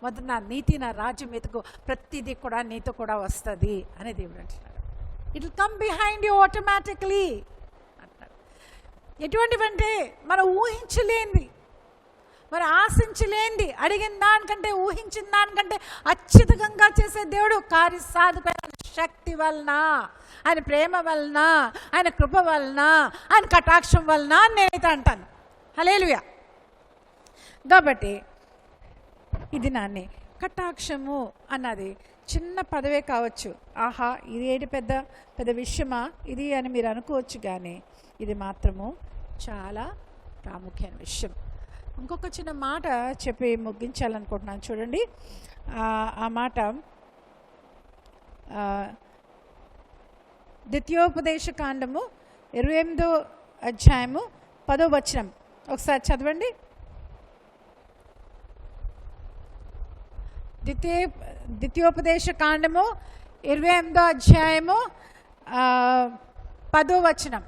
మొదట నా నీతి, నా రాజ్యం ఎతుకు, ప్రతిదీ కూడా నీతో కూడా వస్తుంది అని దేవుడు అంటున్నాడు. It will come behind you automatically అంటాడు. ఎటువంటివంటే మనం ఊహించలేంది, మరి ఆశించలేంది, అడిగిన దానికంటే ఊహించిన దానికంటే అత్యధికంగా చేసే దేవుడు. కార్యసాధకమైన శక్తి వలన, ఆయన ప్రేమ వలన, ఆయన కృప వలన, ఆయన కటాక్షం వలన నేనైతే అంటాను. హల్లెలూయా. కాబట్టి ఇది నాన్ని కటాక్షము అన్నది చిన్న పదవే కావచ్చు. ఆహా, ఇది ఏంటి పెద్ద పెద్ద విషయమా ఇది అని మీరు అనుకోవచ్చు, కానీ ఇది మాత్రము చాలా ప్రాముఖ్యమైన విషయం. ఇంకొక చిన్న మాట చెప్పి ముగించాలనుకుంటున్నాను. చూడండి, ఆ మాట ద్వితీయోపదేశ కాండము 28వ అధ్యాయము 10వ వచనం ఒకసారి చదవండి. ద్వితీయోపదేశ కాండము 28వ అధ్యాయము 10వ వచనం.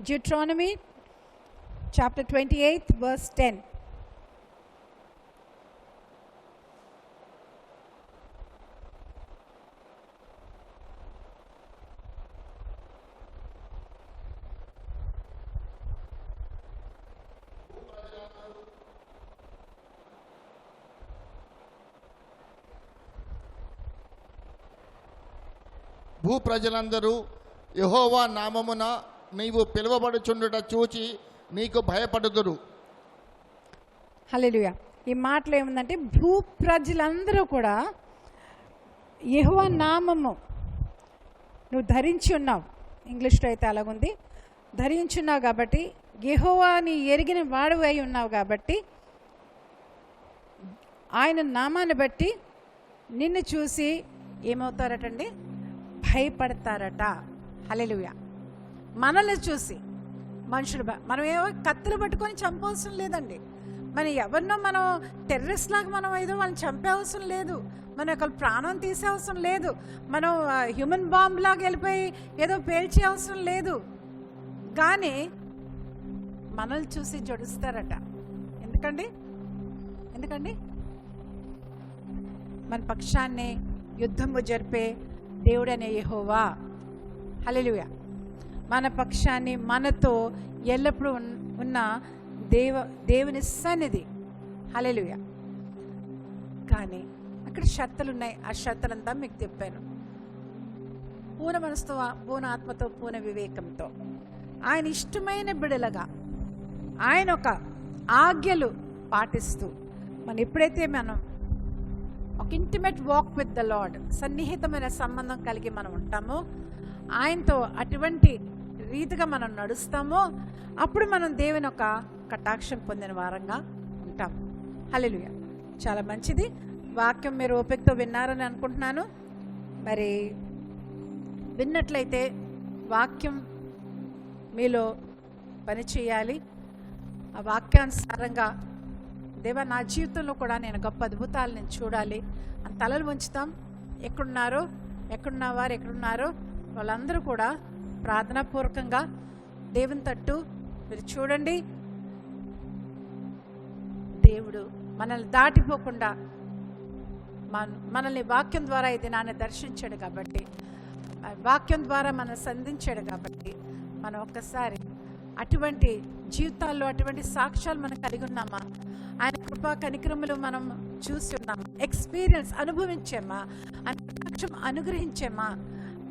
Deuteronomy chapter 28 verse 10. భూ ప్రజలందరూ యెహోవా నామమున నీవు పిలువబడుచుండుట చూచి నీకు భయపడుదురు. హల్లెలూయా. ఈ మాటలు ఏముందంటే, భూ ప్రజలందరూ కూడా యెహోవా నామము నువ్వు ధరించి ఉన్నావు, ఇంగ్లీష్లో అయితే అలాగుంది, ధరించున్నావు కాబట్టి, యెహోవాని ఎరిగిన వాడు అయి ఉన్నావు కాబట్టి, ఆయన నామాన్ని బట్టి నిన్ను చూసి ఏమవుతారటండి? భయపడతారట. హల్లెలూయా. మనల్ని చూసి మనుషులు మనం ఏవో కత్తులు పట్టుకొని చంపవసరం లేదండి. మన ఎవరినో మనం టెర్రరిస్ట్ లాగా మనం ఏదో వాళ్ళని చంపే అవసరం లేదు, మన యొక్క ప్రాణం తీసే అవసరం లేదు, మనం హ్యూమన్ బాంబ్ లాగా వెళ్ళిపోయి ఏదో పేల్చే అవసరం లేదు. కానీ మనల్ని చూసి జడుస్తారట. ఎందుకండి? మన పక్షాన్ని యుద్ధము జరిపే దేవుడనే యెహోవా. హల్లెలూయా. మన పక్షాన్ని, మనతో ఎల్లప్పుడూ ఉన్న దేవుని సన్నిధి. హల్లెలూయా. కానీ అక్కడ షరతులు ఉన్నాయి. ఆ షరతులంతా మీకు చెప్పాను. పూర్ణ మనసుతో, పూర్ణ ఆత్మతో, పూర్ణ వివేకంతో, ఆయన ఇష్టమైన బిడలగా, ఆయన ఒక ఆజ్ఞలు పాటిస్తూ, మనం ఎప్పుడైతే మనం ఒక intimate walk with the Lord, సన్నిహితమైన సంబంధం కలిగి మనం ఉంటామో, ఆయనతో అటువంటి రీతిగా మనం నడుస్తామో, అప్పుడు మనం దేవుని ఒక కటాక్షం పొందిన వారంగా ఉంటాం. హల్లెలూయా. చాలా మంచిది. వాక్యం మీరు ఓపికతో విన్నారని అనుకుంటున్నాను. మరి విన్నట్లయితే వాక్యం మీలో పనిచేయాలి. ఆ వాక్యానుసారంగా, దేవా నా జీవితంలో కూడా నేను గొప్ప అద్భుతాలు నేను చూడాలి అని తలలు వంచుతాం. ఎక్కడున్నారో వాళ్ళందరూ కూడా ప్రార్థనాపూర్వకంగా దేవుని తట్టు మీరు చూడండి. దేవుడు మనల్ని దాటిపోకుండా మనల్ని వాక్యం ద్వారా ఇది నాన్న దర్శించాడు కాబట్టి, వాక్యం ద్వారా మనం సంధించాడు కాబట్టి, మనం ఒక్కసారి అటువంటి జీవితాల్లో అటువంటి సాక్ష్యాలు మనం కలిగి ఉన్నామా, ఆయన కృపా కనికరములు మనం చూసి ఉన్నామా, ఎక్స్పీరియన్స్ అనుభవించామా, ఆయన సాక్ష్యం అనుగ్రహించామా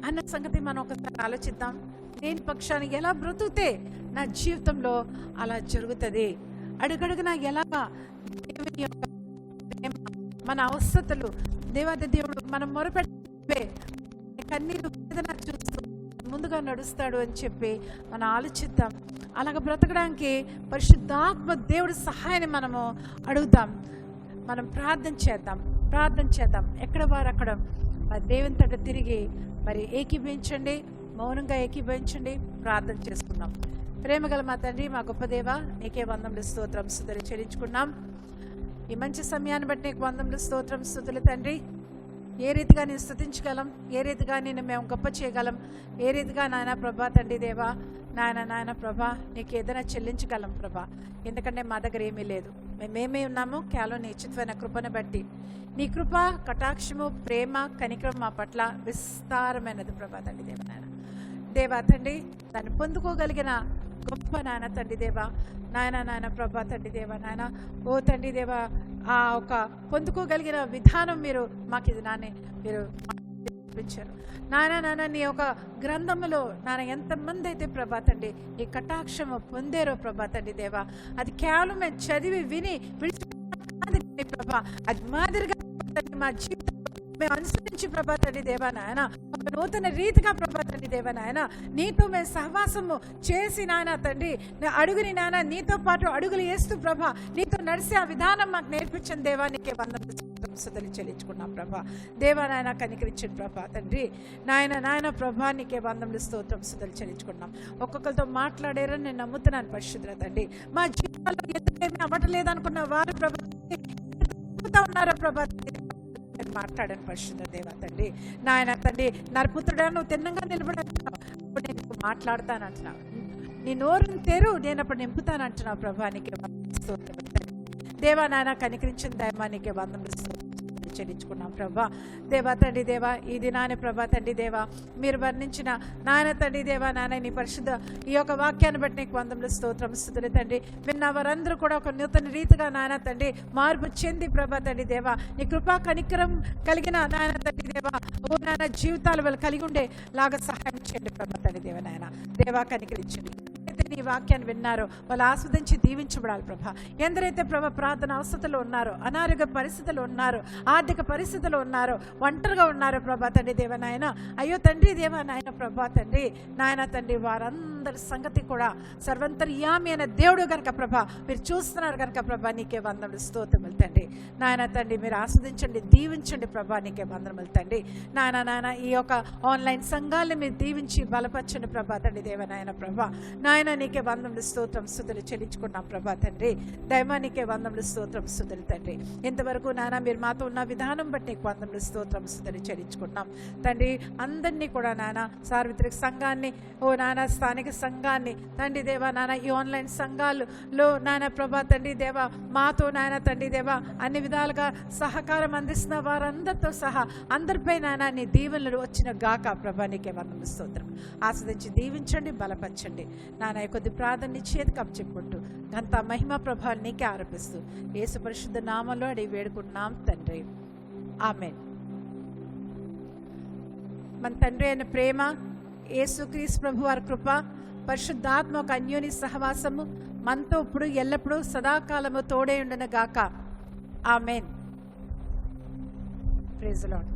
అన్న సంగతి మనం ఒకసారి ఆలోచిద్దాం. లేని పక్షాన్ని ఎలా బ్రతుకుతే నా జీవితంలో అలా జరుగుతుంది. అడుగడుగున ఎలాగా దేవుని యొక్క ప్రేమ, మన అవసరతలు దేవాది దేవుడు మనం మొరపెట్టే కన్నీరు వేదన చూస్తూ ముందుగా నడుస్తాడు అని చెప్పి మనం ఆలోచిద్దాం. అలాగ బ్రతకడానికి పరిశుద్ధాత్మ దేవుడి సహాయాన్ని మనము అడుగుదాం. మనం ప్రార్థన చేద్దాం. ఎక్కడ వారు అక్కడ మరి దేవుని తట తిరిగి మరి ఏకీభవించండి, మౌనంగా ఏకీభవించండి, ప్రార్థన చేసుకున్నాం. ప్రేమగల మా తండ్రి, మా గొప్ప దేవ, నీకే వందములు స్తోత్రం స్తుతులు చెల్లించుకున్నాం. ఈ మంచి సమయాన్ని బట్టి నీకు వందములు స్తోత్రం స్తుతులు తండ్రి. ఏ రీతిగా నేను స్తుతించగలం, ఏ రీతిగా నేను మేము గొప్ప చేయగలం, ఏ రీతిగా నాయన ప్రభా తండ్రి దేవా నాయన ప్రభా నీకు ఏదైనా చెల్లించగలం ప్రభా. ఎందుకంటే మా దగ్గర ఏమీ లేదు. మేమేమీ ఉన్నాము కేవలం నీ ఉచితమైన కృపను బట్టి. నీ కృప, కటాక్షము, ప్రేమ, కనికరం మా పట్ల విస్తారమైనది ప్రభా తండ్రి దేవ నాయన దేవా తండ్రి. దాన్ని పొందుకోగలిగిన గొప్ప నాయన తండ్రి దేవా నాయన ప్రభా తండ్రి దేవా నాయన ఓ తండ్రి దేవా ఆ ఒక పొందుకోగలిగిన విధానం మీరు మాకు ఇది మీరు చూపించారు నాయన. నీ యొక్క గ్రంథములో నాన్న ఎంతమంది అయితే ప్రభా తండ్రి ఈ కటాక్షము పొందారో ప్రభా తండ్రి దేవా, అది కేవలం మేము చదివి విని విడిచి ప్రభా అది మాదిరిగా మా జీవితం మేము అనుసరించి ప్రభా తండ్రి దేవా నాయన ఒక నూతన రీతిగా ప్రభా తండ్రి దేవా నాయన నీతో మేము సహవాసము చేసి నాయన తండ్రి అడుగుని నాయన నీతో పాటు అడుగులు వేస్తూ ప్రభా నీతో నడిసే ఆ విధానం మాకు నేర్పించిన దేవా నీకే వందనములు చెల్లించుకున్నాం ప్రభా. దేవా నాయన కనికరించండి ప్రభా తండ్రి నాయన ప్రభా నీకే వందములు స్తోత్రం స్తుతులు చెల్లించుకున్నాం. ఒక్కొక్కరితో మాట్లాడారని నేను నమ్ముతున్నాను పరిశుద్ధ తండ్రి. మా జీవితాల్లో ఎందుకేమీ అవ్వట్లేదు అనుకున్న వారు ప్రభా ఉన్నారో ప్రభా మాట్లాడాను పరిశుద్ధ దేవా తండ్రి నాయన తండ్రి. నరపుత్రుడా నువ్వు తిన్నంగా నిలబడంటున్నావు, అప్పుడు నేను మాట్లాడతానంటున్నావు. నీ నోరుని తెరు, నేను అప్పుడు నింపుతానంటున్నావు ప్రభా నీకే దేవా నాయన కనికరించిన దయమా నీకే వందములు చెల్లించుకున్నాం ప్రభా. దేవా తండ్రి దేవా ఈ దినాన్ని ప్రభా తండ్రి దేవా మీరు వర్ణించిన నాయన తండ్రి దేవా నాయన నీ పరిశుద్ధ ఈ యొక్క వాక్యాన్ని బట్టి నీకు వందములు స్తోత్రం స్తుతులు తండ్రి. విన్న వారందరూ కూడా ఒక నూతన రీతిగా నాయన తండ్రి మార్పు చెంది ప్రభా తండ్రి దేవా నీ కృపా కనికరం కలిగిన నాయన తండ్రి దేవా ఓ నాయన జీవితాలు వాళ్ళు కలిగి ఉండే లాగా సహాయం చేయండి ప్రభా తండ్రి దేవా నాయన దేవా కనికరించండి. నీ వాక్యాన్ని విన్నారో వాళ్ళు ఆస్వాదించి దీవించబడాలి ప్రభా. ఎందరైతే ప్రభా ప్రార్థన అవసరతలో ఉన్నారో, అనారోగ్య పరిస్థితులు ఉన్నారో, ఆర్థిక పరిస్థితులు ఉన్నారో, ఒంటరిగా ఉన్నారో ప్రభా తండ్రి దేవ నాయన అయ్యో తండ్రి దేవ నాయన ప్రభా తండ్రి నాయన తండ్రి వారందరి సంగతి కూడా సర్వంతర్యామి అయిన దేవుడు కనుక ప్రభా మీరు చూస్తున్నారు కనుక ప్రభా నీకే వందములు స్తోత్రములు తండ్రి నాయన తండ్రి. మీరు ఆస్వాదించండి, దీవించండి ప్రభా నీకే వందనములు తండ్రి నాయన. ఈ యొక్క ఆన్లైన్ సంఘాలను మీరు దీవించి బలపరచండి ప్రభా తండ్రి దేవ నాయన ప్రభా నాయన నీకే వందములు స్తోత్రం స్తుతులు చెల్లించుకున్నాం ప్రభా తండ్రి. దైవా నీకే వందములు స్తోత్రం స్తుతులు తండ్రి. ఇంతవరకు నాన్న మీరు మాతో ఉన్న విధానం బట్టి నీకు వందములు స్తోత్రం స్తుతులు చెల్లించుకున్నాం తండ్రి. అందరినీ కూడా నాన్న సార్వత్రిక సంఘాన్ని ఓ నాన్న స్థానిక సంఘాన్ని తండ్రి దేవా నాన్న ఈ ఆన్లైన్ సంఘాలలో నాన్న ప్రభా తండ్రి దేవా మాతో నాయన తండ్రి దేవా అన్ని విధాలుగా సహకారం అందిస్తున్న వారందరితో సహా అందరిపై నాన్న నీ దీవెనలు వచ్చిన గాక ప్రభా నీకే వందములు స్తోత్రం. ఆస్వాదించి దీవించండి, బలపరచండి నాన్న. కొద్ది ప్రార్థన చేతికి అప్పచెప్పుకుంటూ అంత మహిమ ప్రభావం నీకే ఆరోపిస్తూ యేసు పరిశుద్ధ నామంలో అడిగి వేడుకుంటున్నాం తండ్రి, ఆమేన్. మన తండ్రి అయిన ప్రేమ, యేసుక్రీస్తు ప్రభు వారి కృప, పరిశుద్ధాత్మ ఒక అన్యోని సహవాసము మనతో ఇప్పుడు ఎల్లప్పుడూ సదాకాలము తోడే ఉండును గాక, ఆమేన్. Praise the lord.